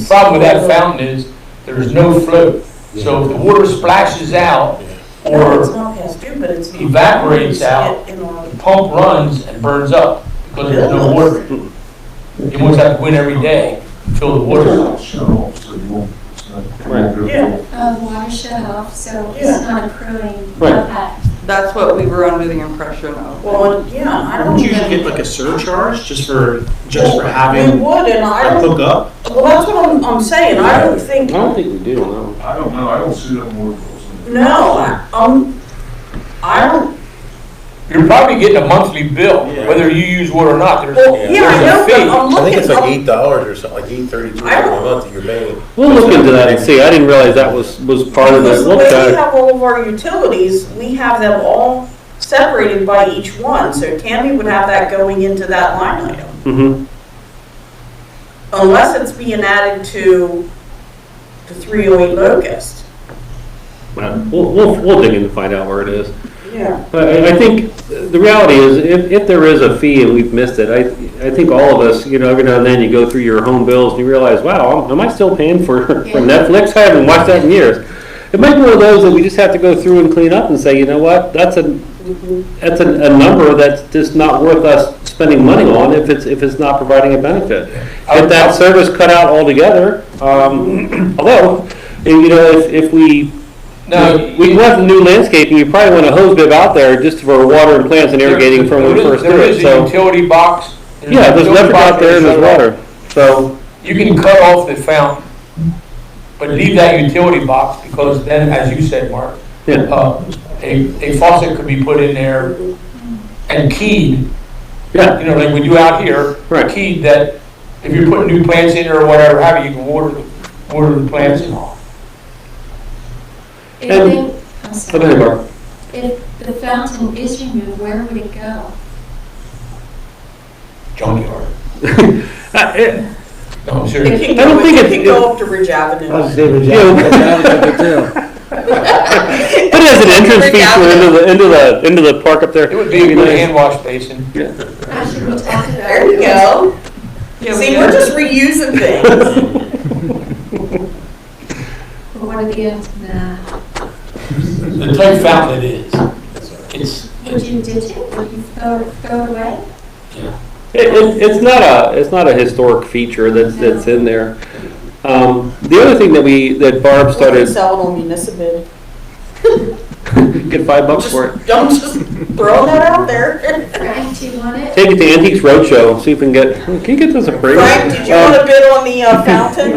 problem with that fountain is there's no float. So if the water splashes out No, it's or not past due, but it's. evaporates out, the pump runs and burns up because there's no water. You almost have to go in every day, fill the water. Shut off, so you won't, it's not. Right. Yeah. Water shut off, so Yeah. it's not accruing Right. impact. That's what we were under the impression of. Well, yeah, I don't Don't you even. get like a surcharge just for We having would, and I a don't, hookup? well, that's what I'm saying, I don't I think, don't think we do, no. I don't know, I don't see that more. no, I don't, You're probably getting a monthly bill, whether you use water or not. well, yeah, I know, but I'm I think it's like looking, $8 or something, like $8.32 I a don't- month that you're paying. We'll look into that and see. I didn't realize that was part of because it. the We'll way we check. have all of our utilities, we have them all separated by each one, so Tammy would have that going into that line item. Mm-hmm. Unless it's being added to the 308 Locust. We'll dig in to find out where it is. Yeah. But I think the reality is, if there is a fee and we've missed it, I think all of us, every now and then you go through your home bills and you realize, wow, am I still paying for Netflix? I haven't watched that in years. It might be one of those that we just have to go through and clean up and say, you know what, that's a number that's just not worth us spending money on if it's not providing a benefit. Get that service cut out altogether. Although, if we want new landscaping, you probably want a hose bib out there just for water and plants and irrigating from when we first do There it. is a So utility box. yeah, there's electric out there and there's water. So You can cut off the fountain, but leave that utility box because then, as you said, Mark, yeah, a faucet could be put in there and keyed, yeah, like we do out here, Right. keyed that if you're putting new plants in there or whatever, have you can water the plants and all. If And- they, I'm Go sorry, ahead, Mark. if the fountain is removed, where would it go? Junkyard. It- No, I'm It serious. can I don't go, think it it's- can go up to Ridge Avenue. Put it as an entrance feature into the park up there. It would be a good hand wash basin. How should we talk about it? There you go. Yeah, See, we we're do. just reusing things. What are the ends? Nah. The type fountain it is. It's, Would you ditch it? Would you throw it away? It's not a historic feature that's in there. The other thing that Barb We can started, sell it on municipal. get $5 for it. Don't just throw that out there. Frank, do you want it? Take it to Antiques Roadshow, see if we can you get this a free? Frank, did you want to bid on the fountain?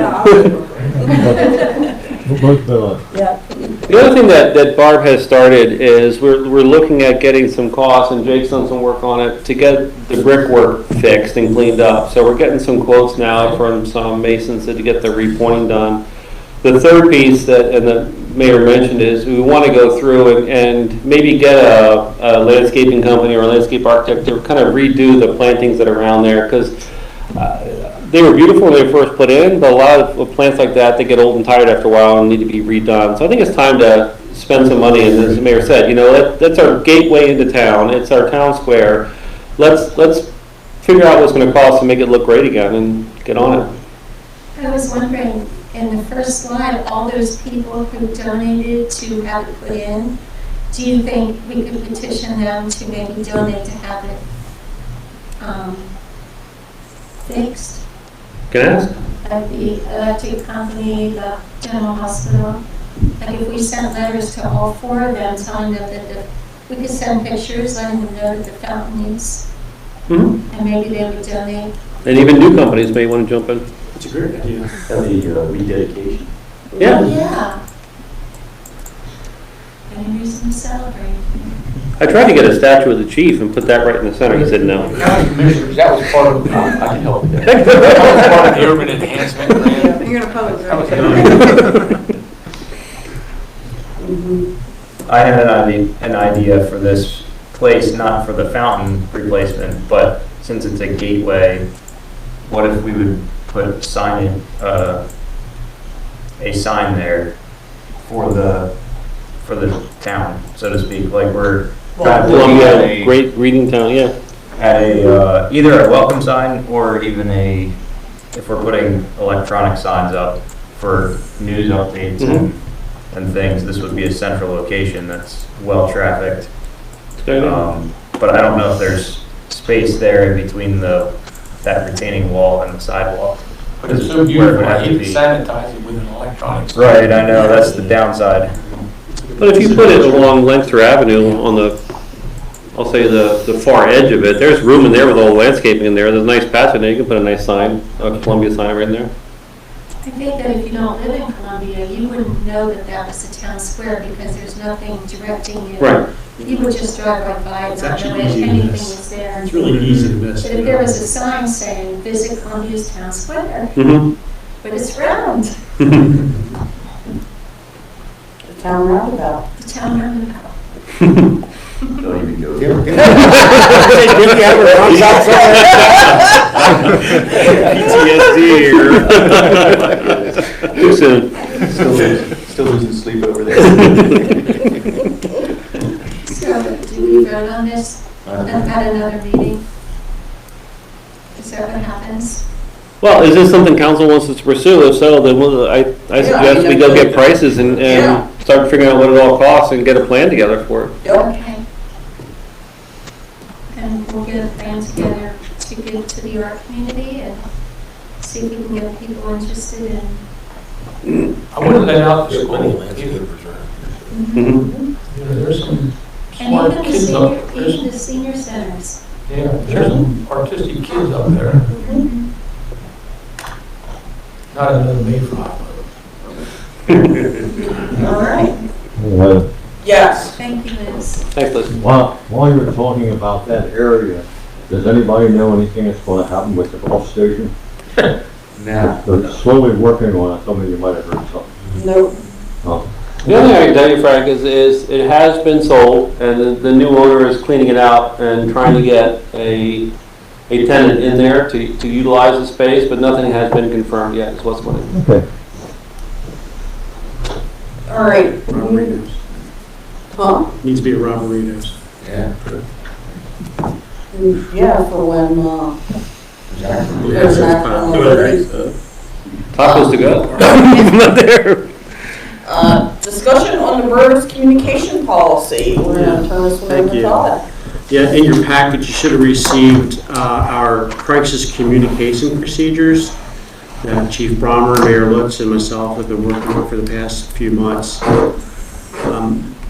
Yeah. The other thing that Barb has started is we're looking at getting some costs, and Jake's done some work on it, to get the brickwork fixed and cleaned up. So we're getting some quotes now from some masons to get the repointing done. The third piece and the mayor mentioned is we want to go through and maybe get a landscaping company or a landscape architect to kind of redo the plantings that are around there, because they were beautiful when they were first put in, but a lot of plants like that, they get old and tired after a while and need to be redone. So I think it's time to spend some money, and as the mayor said, that's our gateway into town. It's our town square. Let's figure out what's going to cost to make it look great again and get on it. I was wondering, in the first slide, all those people who donated to have it put in, do you think we could petition them to maybe donate to have it fixed? Can I ask? Like the electric company, the general hospital? Like if we sent letters to all four of them telling them that we could send pictures letting them know that the fountain needs, Mm-hmm. and maybe they would donate And even new companies may want to jump in. It's a great idea. Have the rededication. Yeah. Yeah. Any reason to celebrate? I tried to get a statue of the chief and put that right in the center. He said no. County commissioners, that was part of, I can help with that. that was part of the urban enhancement grant. You're gonna pose, That was I had an idea for this place, not for the fountain replacement, but since it's a gateway, what if we would put a sign there for the town, so to speak, like we're kind of looking at Columbia, great reading town, yeah. at a, either a welcome sign or even if we're putting electronic signs up for news updates and things, this would be a central location that's well-trafficked. But I don't know if there's space there in between that retaining wall and the sidewalk. But it's so beautiful, I hate to sanitize it with an electronic. Right, I know, that's the downside. But if you put it along Lancaster Avenue on the, I'll say the far edge of it, there's room in there with all the landscaping in there. There's a nice patch in there. You can put a nice sign, a Columbia sign right in there. I think that if you don't live in Columbia, you wouldn't know that that was a town square because there's nothing directing you. Right. You would just drive right by and It's not know actually if easy to anything miss. was there. It's really easy to miss. But if there was a sign saying, visit Columbia's town square, Mm-hmm. but it's round, The town roundabout. the town roundabout. Don't even go Did there. did you ever run outside? PTSD here. Too soon. Still losing sleep over there. So do we vote on this at another meeting? Is that what happens? Well, is this something council wants us to pursue? If so, then I suggest we go get prices and start figuring out what it all costs and get a plan together for it. Okay. And we'll get a plan together to give to the art community and see if we can get people interested in. I wouldn't let out the school. Mm-hmm. You know, there's some And smart even kids up there. the senior centers. Yeah, there's some artistic kids up there. Not another Mayflower. All right. Well, Yes. Thank you, Liz. Thanks, Liz. while you were talking about that area, does anybody know anything that's going to happen with the bus station? No. They're slowly working on it. Some of you might have heard something. Nope. Oh. The only thing I can tell you, Frank, is it has been sold, and the new owner is cleaning it out and trying to get a tenant in there to utilize the space, but nothing has been confirmed yet, is what's going on. Okay. All right. Huh? Needs to be a Robberitos. Yeah. Yeah, for when, there's an actual Tacos to go. Not there. discussion on the borough's communication policy. We're gonna turn this one Thank over to you. Todd. Yeah, in your package, you should have received our crisis communication procedures that Chief Brommer, Mayor Lutz, and myself have been working on for the past few months.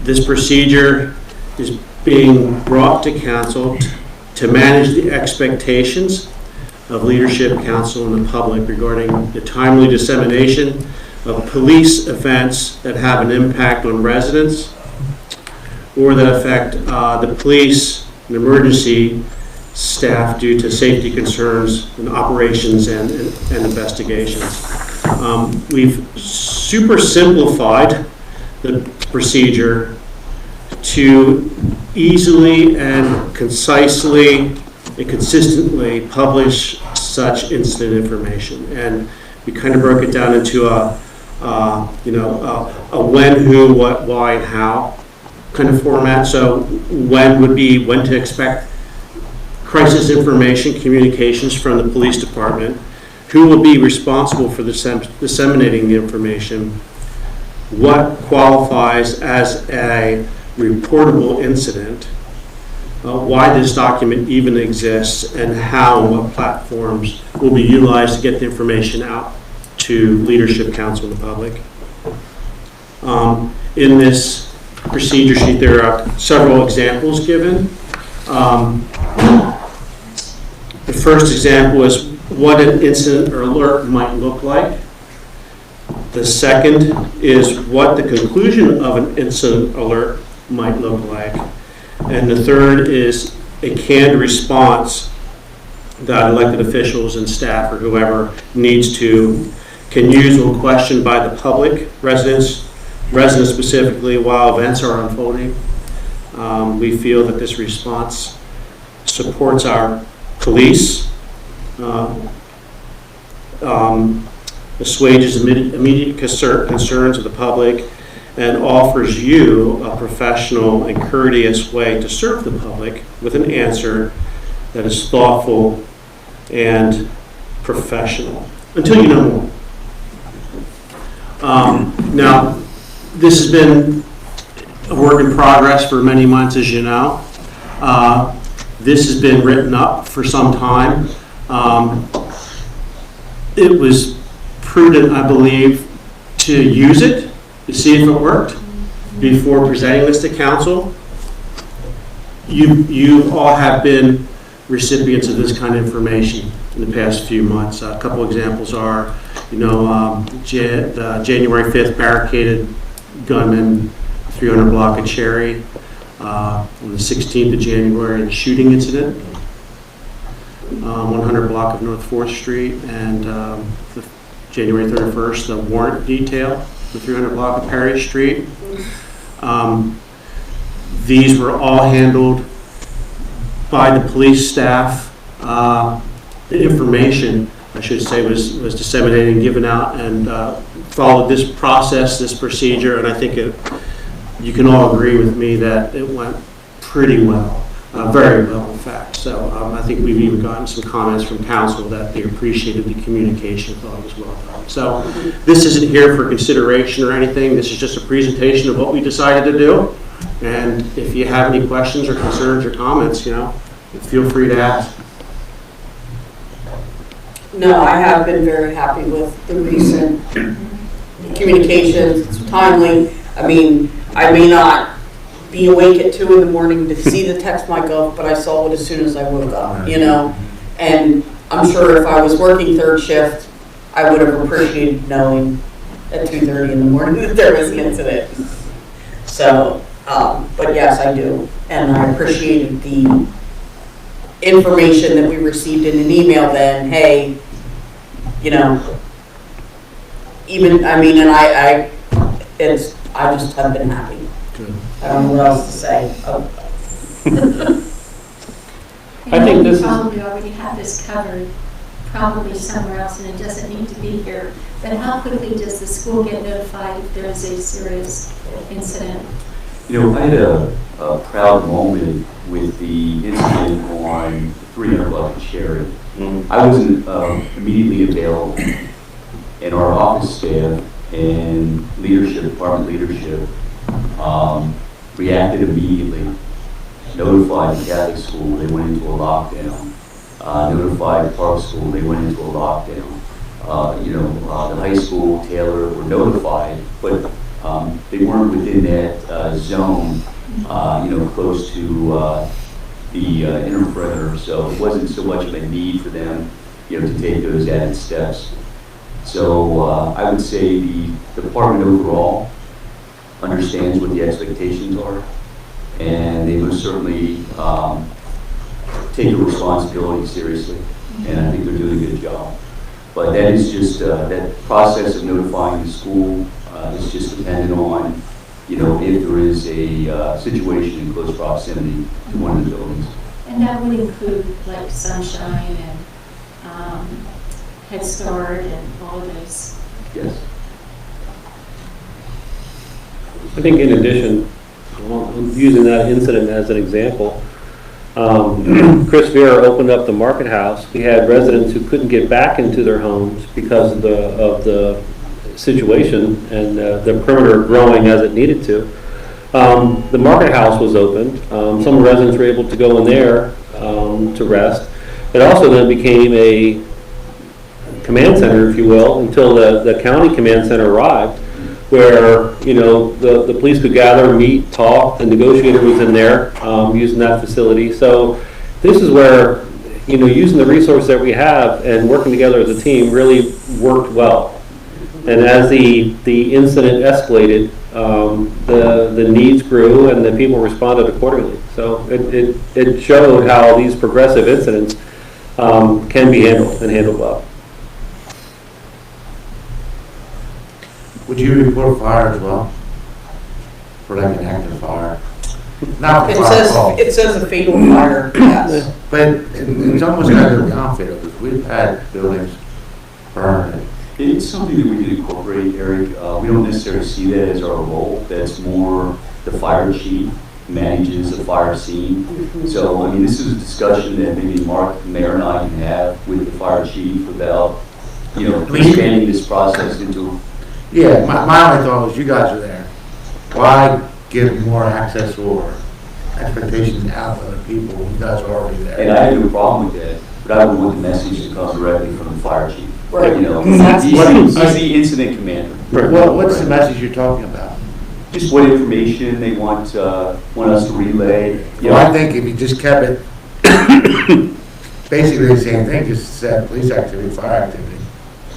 This procedure is being brought to council to manage the expectations of leadership, council, and the public regarding the timely dissemination of police events that have an impact on residents or that affect the police and emergency staff due to safety concerns and operations and investigations. We've super simplified the procedure to easily and concisely and consistently publish such incident information. And we kind of broke it down into a when, who, what, why, and how kind of format. So when would be when to expect crisis information communications from the police department, who will be responsible for disseminating the information, what qualifies as a reportable incident, why this document even exists, and how and what platforms will be utilized to get the information out to leadership, council, and the public. In this procedure sheet, there are several examples given. The first example is what an incident or alert might look like. The second is what the conclusion of an incident alert might look like. And the third is a canned response that elected officials and staff or whoever can use when questioned by the public, residents specifically, while events are unfolding. We feel that this response supports our police, assuages immediate concerns of the public, and offers you a professional and courteous way to serve the public with an answer that is thoughtful and professional, until you know more. Now, this has been a work in progress for many months, as you know. This has been written up for some time. It was prudent, I believe, to use it, to see if it worked, before presenting this to council. You all have been recipients of this kind of information in the past few months. A couple examples are, the January 5th barricaded gunman, 300 block of Cherry, on the 16th of January, the shooting incident, 100 block of North 4th Street, and the January 31st, the warrant detail, the 300 block of Perry Street. These were all handled by the police staff. The information, I should say, was disseminated and given out, and followed this process, this procedure, and I think you can all agree with me that it went pretty well, very well, in fact. So I think we've even gotten some comments from council that they appreciated the communication, thought it was well done. So this isn't here for consideration or anything. This is just a presentation of what we decided to do. And if you have any questions or concerns or comments, feel free to ask. No, I have been very happy with the recent communications. It's timely. I mean, I may not be awake at 2 a.m. to see the text might go, but I saw it as soon as I woke up, And I'm sure if I was working third shift, I would have appreciated knowing at 2:30 in the morning that there was an incident. So, but yes, I do. And I appreciated the information that we received in an email then, hey, I just have been happy. Good. I don't know what else to say. I think this is- Probably already have this covered, probably somewhere else, and it doesn't need to be here. But how quickly does the school get notified if there is a serious incident? I had a proud moment with the incident on 300 block of Cherry. I wasn't immediately available, and our office staff and department leadership, reacted immediately, notified the Catholic school, they went into a lockdown, notified Park School, they went into a lockdown. The high school, Taylor, were notified, but they weren't within that zone, close to the inner perimeter, so it wasn't so much of a need for them, to take those added steps. So I would say the department overall understands what the expectations are, and they most certainly take the responsibility seriously, and I think they're doing a good job. But that is just, that process of notifying the school is just dependent on, if there is a situation in close proximity to one of the buildings. And that would include like Sunshine and Head Start and all of those. Yes. I think in addition, I'm using that incident as an example. Chris Vera opened up the Market House. We had residents who couldn't get back into their homes because of the situation and the perimeter growing as it needed to. The Market House was opened. Some residents were able to go in there to rest. It also then became a command center, if you will, until the county command center arrived, where the police could gather, meet, talk. The negotiator was in there using that facility. So this is where using the resource that we have and working together as a team really worked well. And as the incident escalated, the needs grew and the people responded accordingly. So it showed how these progressive incidents can be handled and handled well. Would you report fire as well? For like an active fire? Not It fire says, call. it says a fatal fire, yes. But it's almost kind of a conflict, because we've had buildings burned. It's something that we can incorporate, Eric. We don't necessarily see that as our role. That's more the fire chief manages a fire scene. So, I mean, this is a discussion that maybe Mark, the mayor, and I can have with the fire chief about, expanding this process into. Yeah, my only thought was you guys are there. Why give more access or expectations out to other people when you guys are already there? And I have no problem with that, but I would want the message to come directly from the fire chief. Right. He's the incident commander. What's the message you're talking about? Just what information they want us to relay. Well, I think if you just kept it basically the same thing, just said police activity, fire activity.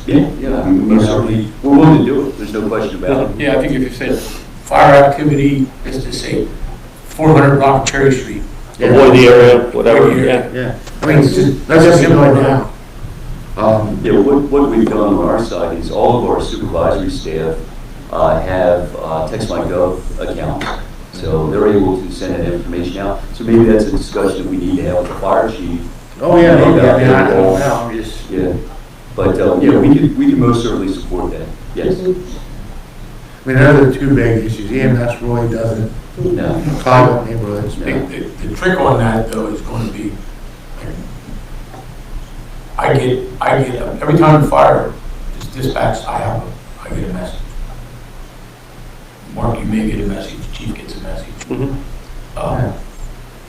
Yeah, I mean, we're willing to do it, there's no question about it. Yeah, I think if you said fire activity, let's just say 400 block of Cherry Street. Avoid the area, whatever, Yeah. I mean, it's just, let's just get right now. What we've done on our side is all of our supervisory staff have TextMyGov accounts. So they're able to send that information out. So maybe that's a discussion that we need to have with the fire chief. Oh, yeah, I don't know, I'm just. Yeah, but, we can most certainly support that, yes. I mean, those are the two big issues. EMS really doesn't clog up neighborhoods. The trick on that though is going to be, I get every time the fire is dispatched, I get a message. Mark, you may get a message, the chief gets a message.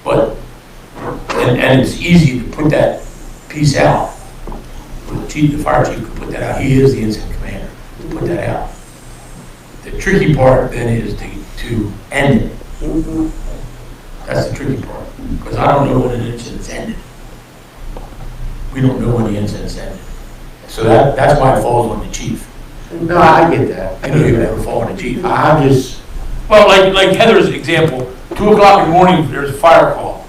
But, and it's easy to put that piece out. The fire chief could put that out. He is the incident commander to put that out. The tricky part then is to end it. That's the tricky part, because I don't know when an incident's ended. We don't know when the incident's ended. So that's why it falls on the chief. No, I get that. I don't even ever fall on the chief. I'm just. Well, like Heather's example, 2 o'clock in the morning, there's a fire call.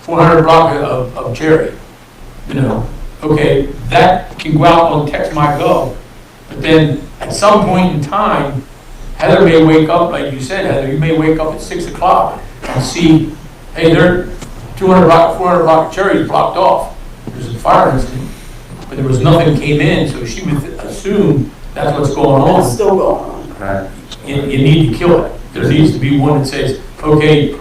400 block of Cherry. Okay, that can go out on TextMyGov, but then at some point in time, Heather may wake up, like you said, Heather, you may wake up at 6 o'clock and see, hey, they're 400 block of Cherry is blocked off. There's a fire incident, but there was nothing came in, so she would assume that's what's going on. It's still going on. Right. You need to kill it. There needs to be one that says, okay,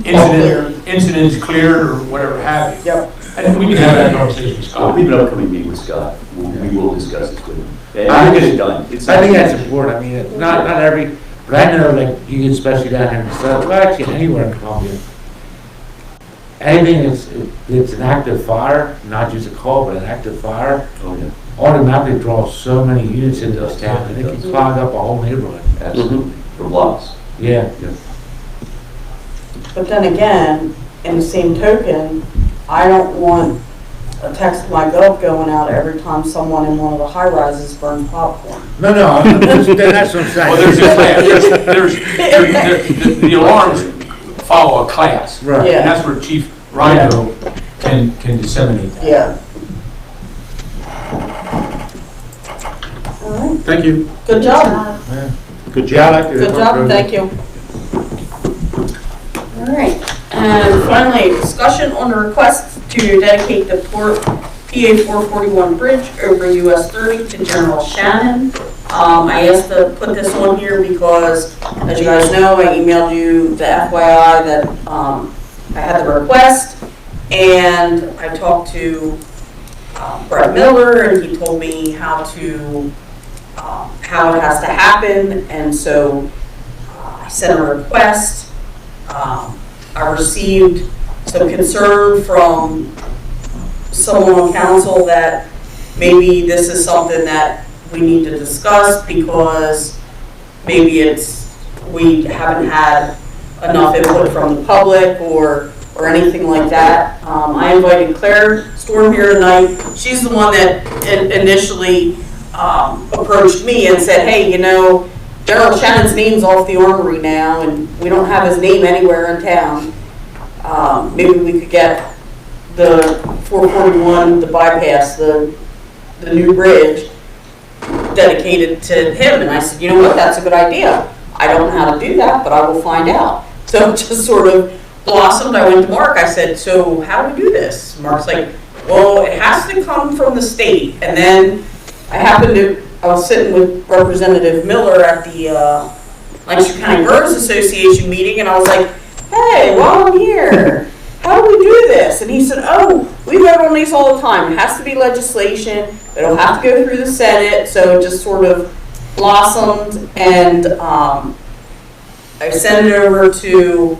incident's cleared or whatever have you. Yep. And we can have that conversation with Scott. We have an upcoming meeting with Scott. We will discuss this with him. And I we'll think get it done. I think that's important. I mean, not every, but I know like you get especially down here in the south, well, actually anywhere in Columbia. Anything that's an active fire, not just a call, but an active fire, automatically draws so many units into this town, and it can clog up a whole neighborhood. Absolutely. For blocks. Yeah. But then again, in the same token, I don't want a TextMyGov going out every time someone in one of the high rises burns popcorn. No, that's what I'm saying. Well, the alarms follow a class. Right. Yeah. And that's where Chief Rhino can disseminate that. Yeah. All right. Thank you. Good job. Good Yeah, I job. like it. Good job, thank you. All right, and finally, discussion on the request to dedicate the PA 441 bridge over US 30 to General Shannon. I asked to put this on here because, as you guys know, I emailed you the FYI that I had the request, and I talked to Brett Miller, and he told me how it has to happen, and so I sent him a request. I received some concern from someone on council that maybe this is something that we need to discuss because maybe we haven't had enough input from the public, or or anything like that. I invited Claire Storm here tonight. She's the one that initially approached me and said, hey, you know, General Shannon's name's off the armory now, and we don't have his name anywhere in town. Maybe we could get the 441, the bypass, the new bridge, dedicated to him. And I said, you know what, that's a good idea. I don't know how to do that, but I will find out. So it just sort of blossomed. I went to Mark, I said, so how do we do this? Mark's like, well, it has to come from the state. And then I was sitting with Representative Miller at the Lancaster County Roads Association meeting, and I was like, hey, while I'm here, how do we do this? And he said, oh, we vote on these all the time. It has to be legislation. It'll have to go through the Senate. So it just sort of blossomed, and I sent it over to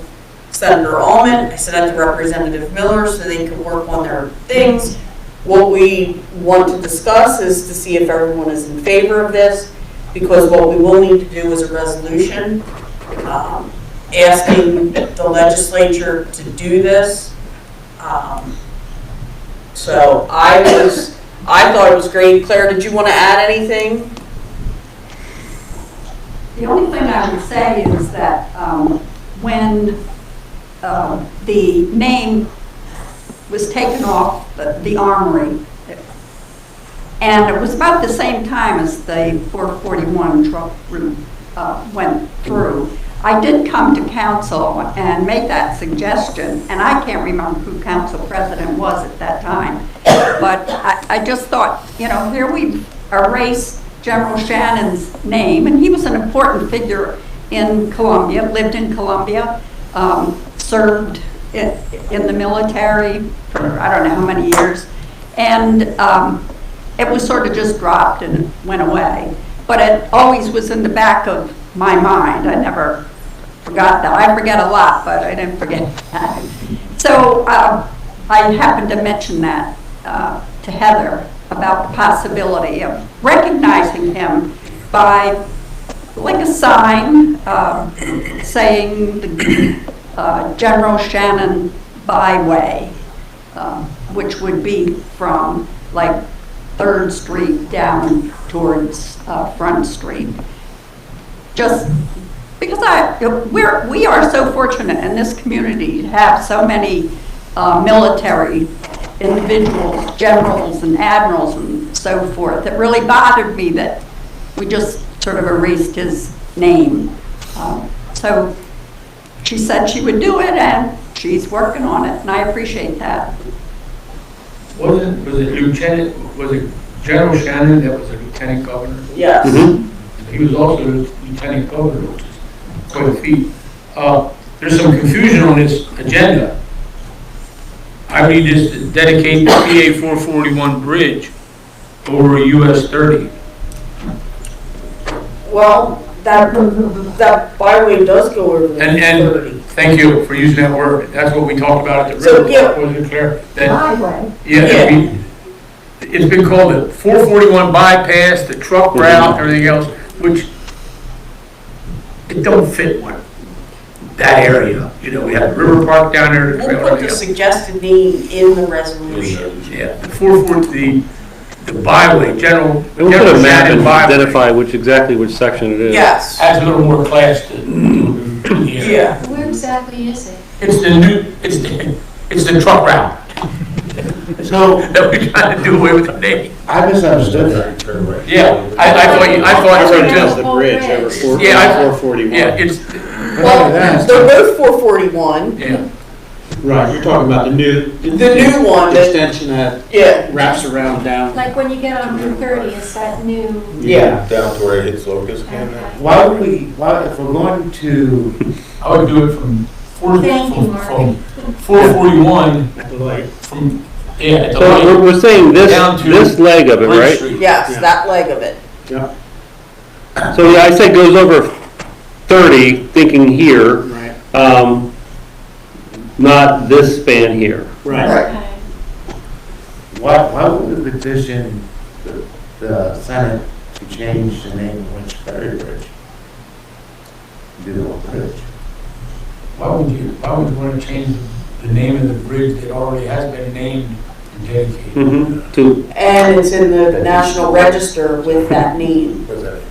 Senator Allman. I sent it to Representative Miller so they could work on their things. What we want to discuss is to see if everyone is in favor of this, because what we will need to do is a resolution asking the legislature to do this. So I thought it was great. Claire, did you want to add anything? The only thing I would say is that when the name was taken off the armory, and it was about the same time as the 441 truck route went through, I did come to council and make that suggestion, and I can't remember who council president was at that time, but I just thought, you know, here we erase General Shannon's name, and he was an important figure in Columbia, lived in Columbia, served in the military for I don't know how many years, and it was sort of just dropped and went away. But it always was in the back of my mind. I never forgot that. I forget a lot, but I didn't forget that. So I happened to mention that to Heather about the possibility of recognizing him by like a sign saying the General Shannon Byway, which would be from like 3rd Street down towards Front Street. Just because we are so fortunate in this community to have so many military individuals, generals and admirals and so forth. It really bothered me that we just sort of erased his name. So she said she would do it, and she's working on it, and I appreciate that. Was it General Shannon that was a lieutenant governor? Yes. Mm-hmm. He was also a lieutenant governor, which is quite a feat. There's some confusion on this agenda. I need this to dedicate the PA 441 bridge over US 30. Well, that byway does go over the And 30. thank you for using that word. That's what we talked about at the So, river. yeah. Was it clear? Byway. Yeah. It's been called the 441 bypass, the truck route, everything else, which it don't fit one. That area, you know, we have the river park down there. The trail, We'll put the suggested name in the resolution. Yeah, the 440, the byway, general. We'll put a map and byway. identify exactly which section it is. Yes. Adds a little more class to. Yeah. Where exactly is it? It's the truck route. So, That we're trying to do away with the name. I misunderstood that. Yeah, I thought so That's too. the bridge over Yeah, 441. Yeah, it's, Well, they're both 441. yeah. Right, you're talking about the new one that- extension that Yeah. wraps around down. Like when you get on Route 30, it's that new. Yeah. Down to where it hits Locust Camp now. Why would if we're going to, I would do it from Thank you, Mark. 441, At the light. from, yeah, at the So light. we're saying Down to this leg of it, Bridge right? Street. Yes, Yeah. that leg of it. Yeah, So I say goes over 30, thinking here, right, not this span here. right. Okay. why would we petition the Senate to change the name of Winchester Bridge? Do the whole bridge. Why would you want to change the the name of the bridge that already has been named and dedicated. To, And it's in the National Register with that name. What's that?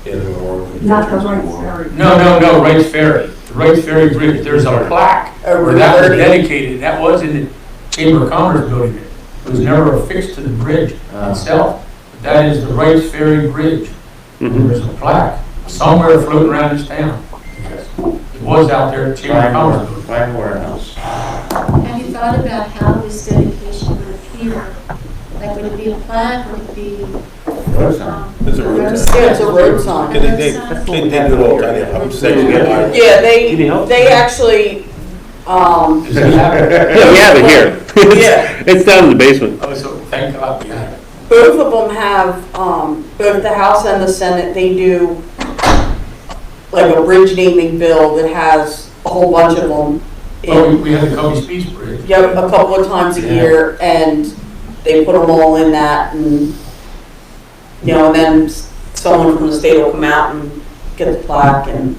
In the memorial. Not the Wrights Ferry. No, Wrights Ferry. The Wrights Ferry Bridge, there's a plaque where that was dedicated. That was in the Chamber of Commerce building. It was never affixed to the bridge itself. But that is the Wrights Ferry Bridge. There's a plaque somewhere floating around this town. It was out there at Chamber of Commerce building. Fine warehouse. Have you thought about how this dedication would appear? Like, would it be a plaque, would it be? Road sign. It's a road Yeah, sign. it's a road sign. Yeah, they do it all the time. I'm saying, Yeah, they actually, Does it have it? yeah, we have it here. Yeah. It's down in the basement. Oh, so thank God we have it. both of them have, both the House and the Senate, they do like a bridge naming bill that has a whole bunch of them. Oh, we had the Kobe Speech Bridge. Yeah, a couple of times a year, and they put them all in that, and, you know, and then someone from the state will come out and get the plaque, and.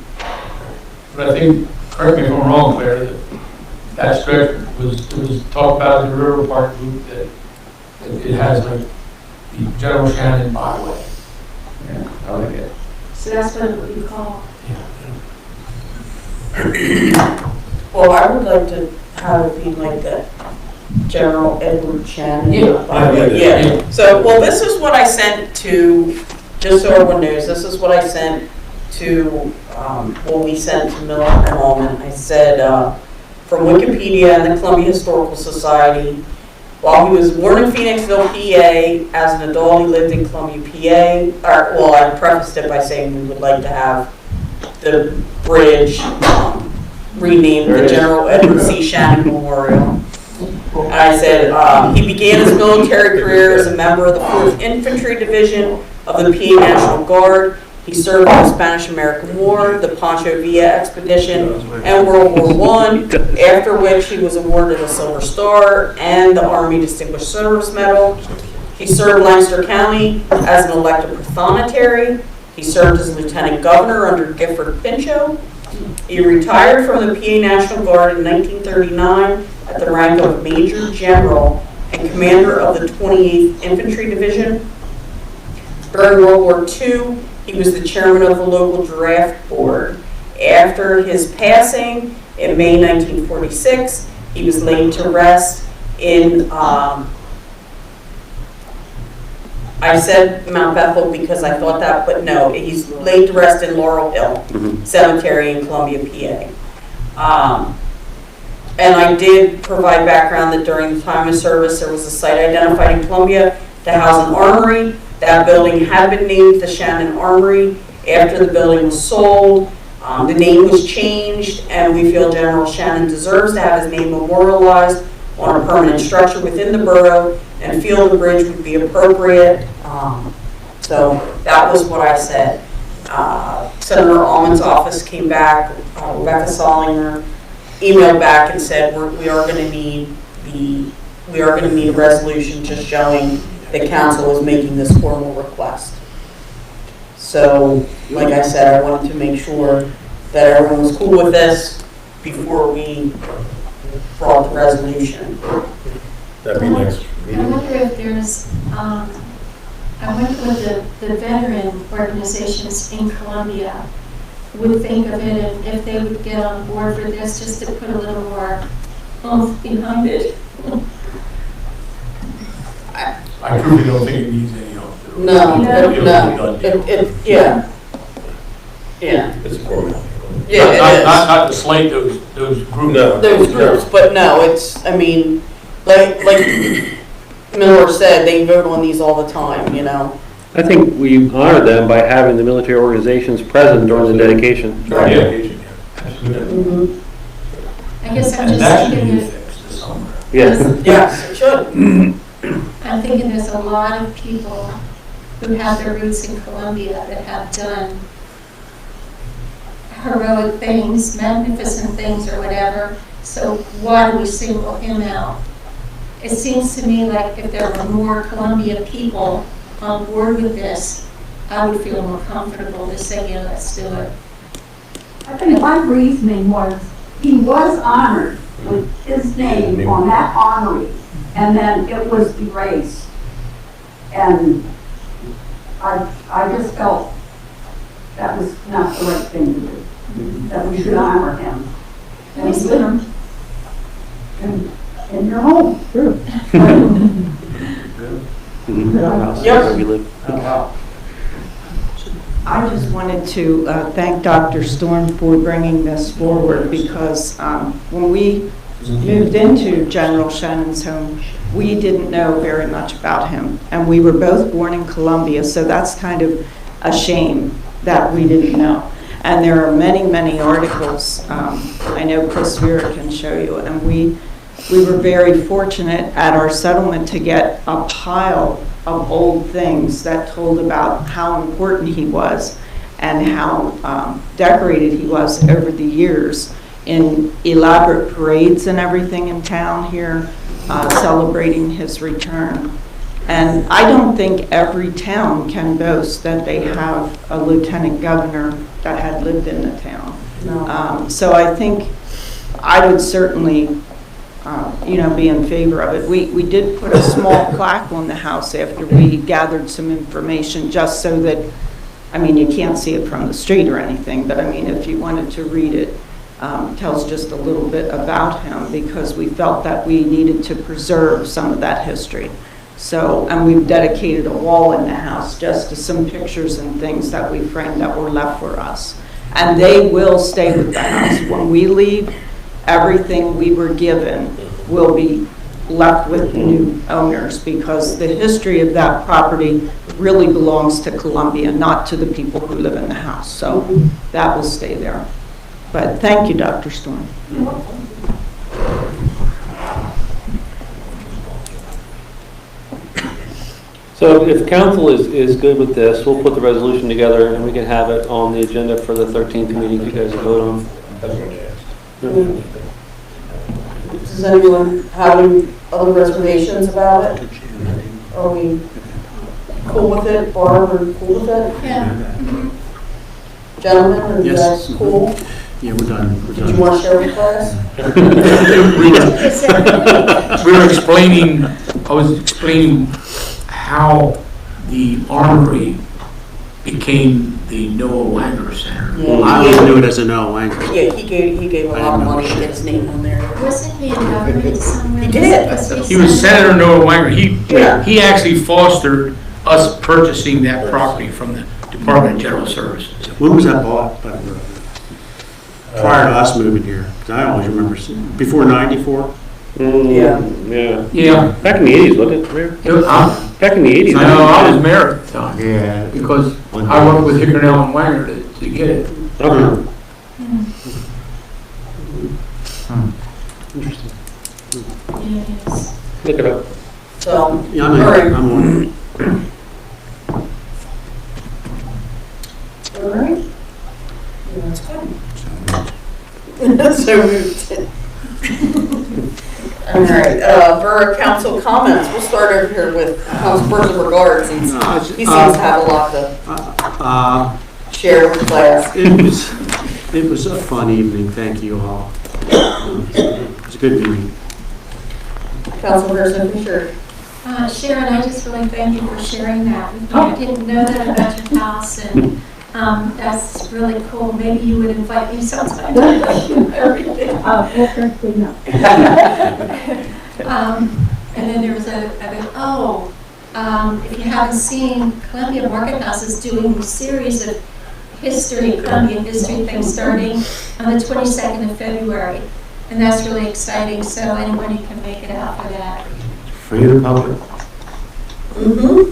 But I think, correct me if I'm wrong, Claire, that stretch it was talked about in the River Park Loop that it has like the General Shannon byway. Yeah, I like it. So that's what it would be called. Well, I would like to have it be like that General Edward Shannon. Yeah. So, well, this is what I sent to, just so everyone knows, this is what I sent to, when we sent to Miller and Holman. I said, from Wikipedia and the Columbia Historical Society, while he was born in Phoenixville, PA, as an adult he lived in Columbia, PA. Well, I prefaced it by saying we would like to have the bridge renamed the General Edward C. Shannon Memorial. And I said, he began his military career as a member of the 4th Infantry Division of the PA National Guard. He served in the Spanish-American War, the Pancho Villa Expedition, and World War I, after which he was awarded a Silver Star and the Army Distinguished Service Medal. He served Lancaster County as an elected prothonotary. He served as lieutenant governor under Gifford Pinchot. He retired from the PA National Guard in 1939 at the rank of Major General and commander of the 28th Infantry Division. During World War II, he was the chairman of the local draft board. After his passing in May 1946, he was laid to rest in, I said Mount Bethel because I thought that, but no, he's laid to rest in Laurel Hill Cemetery in Columbia, PA. And I did provide background that during the time of service, there was a site identified in Columbia to house an armory. That building had been named the Shannon Armory. After the building was sold, the name was changed, and we feel General Shannon deserves to have his name memorialized on a permanent structure within the borough, and feel the bridge would be appropriate. So that was what I said. Senator Allman's office came back, Rebecca Solinger emailed back and said we are going to need a resolution just showing the council is making this formal request. So, like I said, I wanted to make sure that everyone was cool with this before we brought the resolution. That'd be next I meeting. wonder if there's, I wonder what the veteran organizations in Columbia would think of it, and if they would get on board for this, just to put a little more oomph behind it. I truly don't think it needs any help. No, no. Yeah. Yeah. It's important. Yeah, it is. Not to slate those groups. No. Those groups, but no, it's, I mean, like Miller said, they vote on these all the time, you know? I think we honor them by having the military organizations present during the dedication. Dedication, yeah. Absolutely. I guess I'm And that just should be thinking fixed this summer. Yes. Yes, it should. I'm thinking there's a lot of people who have their roots in Columbia that have done heroic things, magnificent things or whatever, so why do we single him out? It seems to me like if there were more Columbia people on board with this, I would feel more comfortable to say, yeah, let's do it. I think my reasoning was, he was honored with his name on that armory, and then it was erased. And I just felt that was not the right thing to do, that we should honor him. And put him in your home. I just wanted to thank Dr. Storm for bringing this forward because when we moved into General Shannon's home, we didn't know very much about him. And we were both born in Columbia, so that's kind of a shame that we didn't know. And there are many, many articles, I know Chris Vera can show you, and we were very fortunate at our settlement to get a pile of old things that told about how important he was and how decorated he was over the years in elaborate parades and everything in town here, celebrating his return. And I don't think every town can boast that they have a lieutenant governor that had lived in the town. No. So I think I would certainly be in favor of it. We did put a small plaque on the house after we gathered some information, just so that, I mean, you can't see it from the street or anything, but I mean, if you wanted to read it, tells just a little bit about him, because we felt that we needed to preserve some of that history. So, and we've dedicated a wall in the house just to some pictures and things that we framed that were left for us. And they will stay with the house. When we leave, everything we were given will be left with the new owners, because the history of that property really belongs to Columbia, not to the people who live in the house. So that will stay there. But thank you, Dr. Storm. So if council is good with this, we'll put the resolution together and we can have it on the agenda for the 13th meeting you guys vote on. Does anyone have any other reservations about it? Are we cool with it? Barb, are you cool with it? Yeah. Gentlemen, are you Yes. guys cool? Yeah, we're done. Did you want to share with us? We were explaining, I was explaining how the armory became the Noah Wanger Center. Yeah, I always knew it as a no, I Yeah, he gave a lot of money to get his name on there. Wasn't he in government somewhere? He did. He was Senator Noah Wanger. Yeah. He actually fostered us purchasing that property from the Department of General Services. When was that bought? Prior to us moving here, 'cause I always remember, before 94? Yeah. Yeah. Back in the 80s, wasn't it? Back in the 80s. I know, I was mayor at the time. Yeah. Because I worked with Hickernell and Wanger to get it. Okay. Interesting. Yes. Look it up. So, Yeah, all right. I'm on it. All right. Yeah, that's good. So moved. All right, Borough Council comments. We'll start over here with Councilperson Regards. He seems to have a lot to share with class. It was a fun evening, thank you all. It was a good meeting. Councilperson Fisher. Sharon, I just really thank you for sharing that with me. I didn't know that about your house, and that's really cool. Maybe you would invite me sometime to show everything. And then there was if you haven't seen, Columbia Market House is doing a series of Columbia history things starting on the 22nd of February. And that's really exciting, so anyone who can make it out for that. Free to the public. Mm-hmm.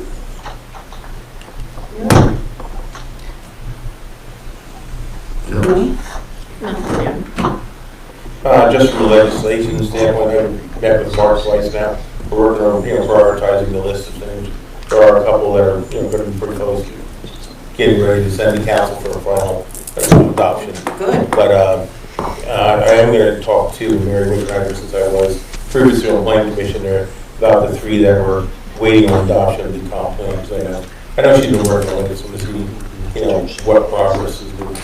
Just from a legislation standpoint, I met with Mark twice now. We're working on, prioritizing the list of things. There are a couple that are, going to be pretty close to getting ready to send to council for a final adoption. Good. But I am going to talk to Mary Wickenheimer, since I was previously on the planning commission there, about the 3 that were waiting on adoption of the comp plans. I know she's been working on it, so we'll see, what progress is doing.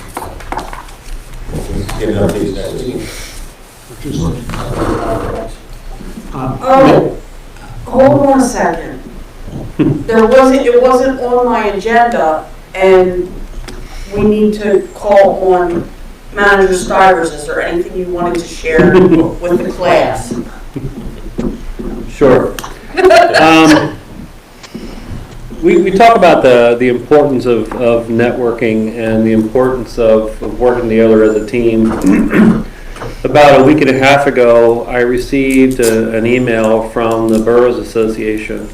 We'll get an update next week. Oh, hold on a second. It wasn't on my agenda, and we need to call on Manager Stivers. Is there anything you wanted to share with the class? Sure. We talk about the importance of networking and the importance of working together as a team. About a week and a half ago, I received an email from the Boroughs Association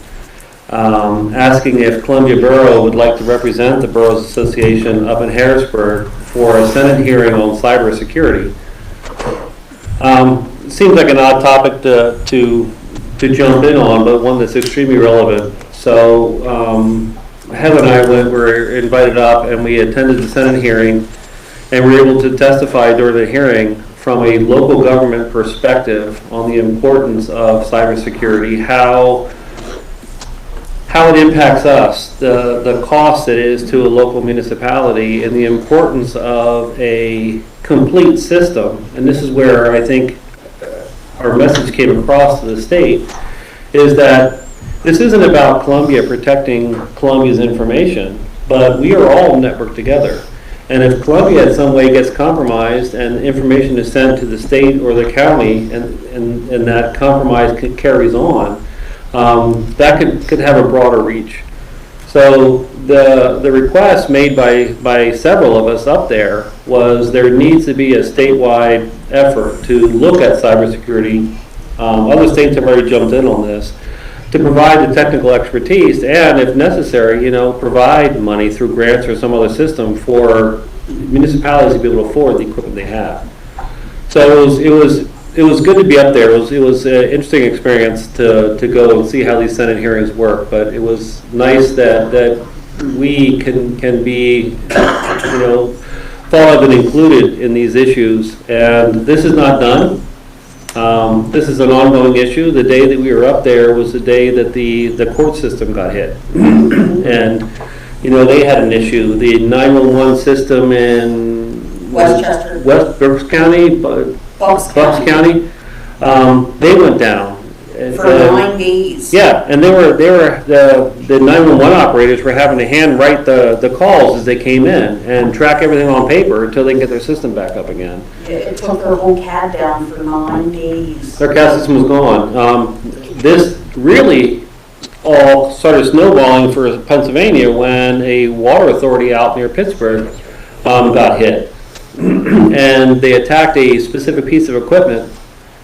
asking if Columbia Borough would like to represent the Boroughs Association up in Harrisburg for a Senate hearing on cybersecurity. It seems like an odd topic to jump in on, but one that's extremely relevant. So Heather and I were invited up, and we attended the Senate hearing, and we were able to testify during the hearing from a local government perspective on the importance of cybersecurity, how it impacts us, the cost it is to a local municipality, and the importance of a complete system. And this is where I think our message came across to the state, is that this isn't about Columbia protecting Columbia's information, but we are all networked together. And if Columbia in some way gets compromised and information is sent to the state or the county, and that compromise carries on, that could have a broader reach. So the request made by several of us up there was there needs to be a statewide effort to look at cybersecurity. Other states have already jumped in on this, to provide the technical expertise and, if necessary, provide money through grants or some other system for municipalities to be able to afford the equipment they have. So it was good to be up there. It was an interesting experience to go and see how these Senate hearings work. But it was nice that we can be thought of and included in these issues. And this is not done. This is an ongoing issue. The day that we were up there was the day that the court system got hit. And, they had an issue. The 911 system in Westchester. West Berks County, Bucks County, they went down. For 9 days. Yeah, and the 911 operators were having to handwrite the calls as they came in and track everything on paper until they can get their system back up again. It took their whole CAD down for 9 days. Their CAD system was gone. This really all started snowballing for Pennsylvania when a water authority out near Pittsburgh got hit. And they attacked a specific piece of equipment.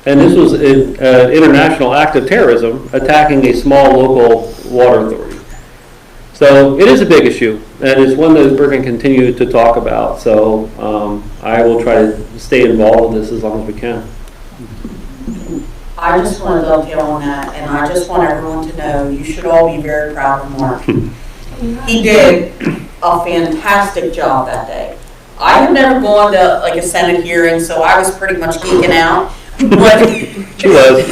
And this was an international act of terrorism, attacking a small local water authority. So it is a big issue, and it's one that we're going to continue to talk about. So I will try to stay involved with this as long as we can. I just want to dovetail on that, and I just want everyone to know you should all be very proud of Mark. He did a fantastic job that day. I have never gone to like a Senate hearing, so I was pretty much geeking out. But she was.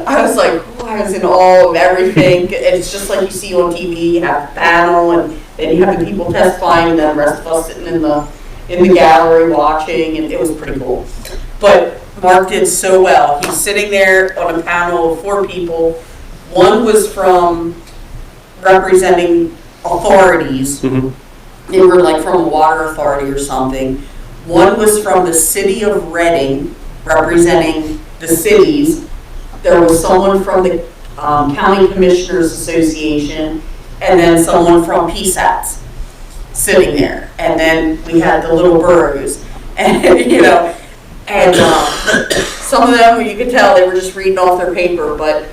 I was like, I was in awe of everything. And it's just like you see on TV. You have the panel, and then you have the people testifying, and then the rest of us sitting in the gallery watching, and it was pretty cool. But Mark did so well. He's sitting there on a panel of 4 people. One was from representing authorities. Mm-hmm. They were like from a water authority or something. One was from the city of Reading, representing the cities. There was someone from the County Commissioners Association, and then someone from PSATS sitting there. And then we had the little boroughs, and and some of them, you could tell they were just reading off their paper, but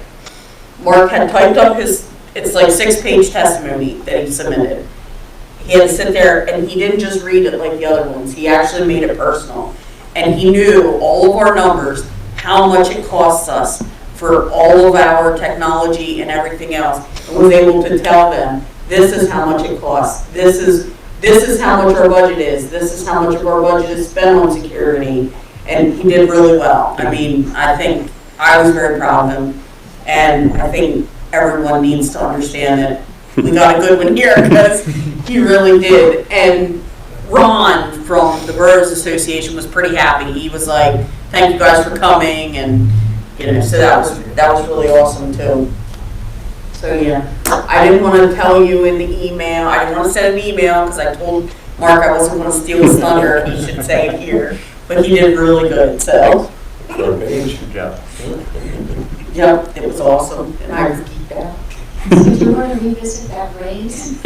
Mark had typed up it's like 6-page testimony that he submitted. He had to sit there, and he didn't just read it like the other ones. He actually made it personal. And he knew all of our numbers, how much it costs us for all of our technology and everything else, and was able to tell them, this is how much it costs. This is how much our budget is. This is how much of our budget is spent on security. And he did really well. I mean, I think I was very proud of him. And I think everyone needs to understand that we got a good one here because he really did. And Ron from the Boroughs Association was pretty happy. He was like, thank you guys for coming, and, so that was really awesome too. So, yeah, I didn't want to tell you in the email, I didn't want to send an email, because I told Mark I wasn't going to steal his thunder, he should say it here, but he did really good, so. Good job. Yep, it was awesome, and I was geeked out. So do you want to revisit that raise?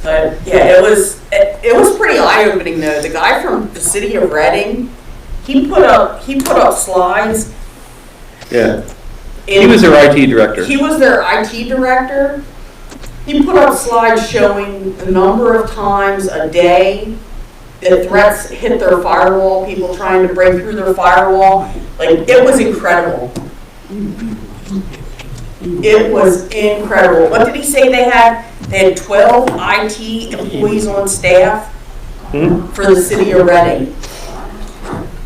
But yeah, it was pretty eye-opening though. The guy from the city of Reading, he put up slides. Yeah. He was their IT director. He was their IT director. He put up slides showing the number of times a day that threats hit their firewall, people trying to break through their firewall. Like, it was incredible. It was incredible. What did he say they had? They had 12 IT employees on staff for the city of Reading.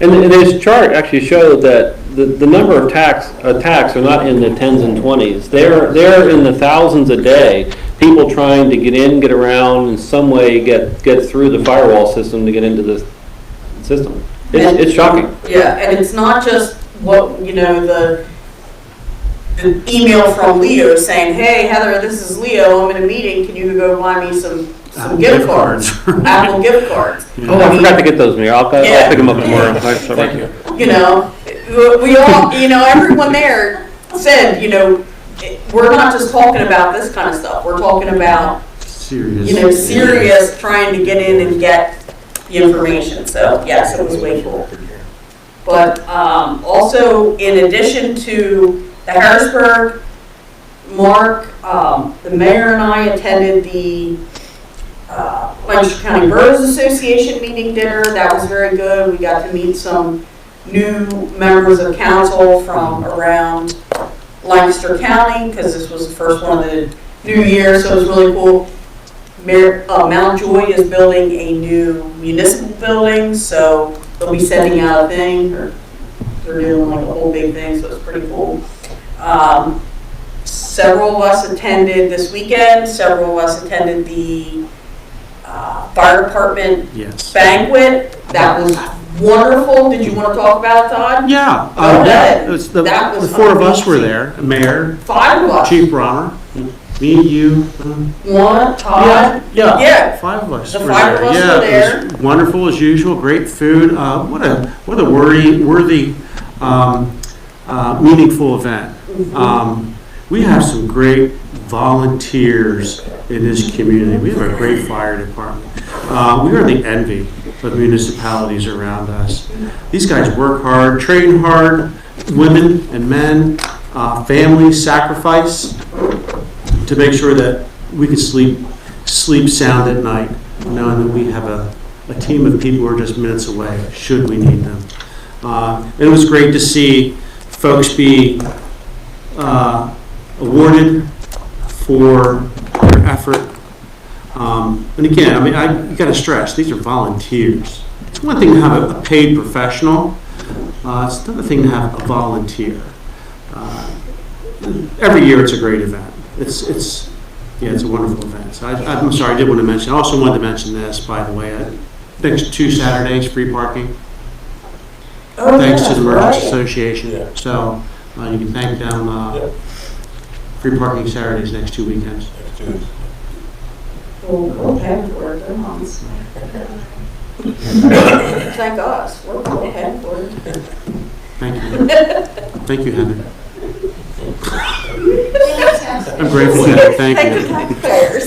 And his chart actually showed that the number of attacks are not in the tens and 20s. They're in the thousands a day. People trying to get in, get around, in some way get through the firewall system to get into the system. It's shocking. Yeah, and it's not just what, the email from Leo saying, hey, Heather, this is Leo, I'm in a meeting, can you go buy me some gift cards? Apple gift cards. Oh, I forgot to get those, Mayor. I'll pick them up tomorrow. Thank you. We all, everyone there said, we're not just talking about this kind of stuff. We're talking about, serious trying to get in and get the information. So, yes, it was way cool. But also, in addition to the Harrisburg, Mark, the mayor and I attended the Lancaster County Boroughs Association meeting dinner. That was very good. We got to meet some new members of council from around Lancaster County, because this was the first one of the new year, so it was really cool. Mount Joy is building a new municipal building, so they'll be sending out a thing, or they're doing like a whole big thing, so it's pretty cool. Several of us attended this weekend. Several of us attended the fire department banquet. That was wonderful. Did you want to talk about it, Todd? Yeah. Go ahead. It was the was four of us amazing. were there. Mayor, 5 of us. Chief Bronner, me, you. One, Todd. Yeah. 5 of us. The were 5 of us there. were there. It was wonderful as usual. Great food. What a worthy, meaningful event. We have some great volunteers in this community. We have a great fire department. We are the envy of municipalities around us. These guys work hard, train hard, women and men, families sacrifice to make sure that we can sleep sound at night, knowing that we have a team of people who are just minutes away, should we need them. It was great to see folks be awarded for their effort. And again, you got to stress, these are volunteers. It's one thing to have a paid professional. It's another thing to have a volunteer. Every year it's a great event. It's a wonderful event. So I'm sorry, I did want to mention, I also wanted to mention this, by the way. Next 2 Saturdays, free parking. Thanks to the Merchants Association. Yeah. So you can thank them. Free parking Saturdays next 2 weekends. We'll pay for it. Thank us. We'll pay for it. Thank you. Thank you, Heather. I'm grateful, Heather. Thank you. Taxpayers.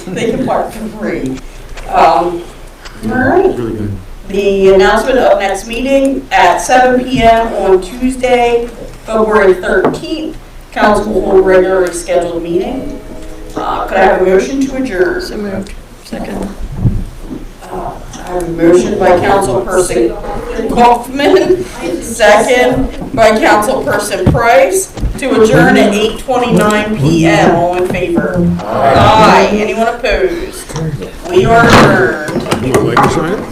They can park for free. All right. Really good. The announcement of next meeting at 7 p.m. on Tuesday, February 13th. Council will hold a regularly scheduled meeting. Could I have a motion to adjourn? So moved. Second. I have a motion by Councilperson Kaufman, second by Councilperson Price, to adjourn at 8:29 p.m. All in favor? Aye. Anyone opposed? We are adjourned. You would like to sign it?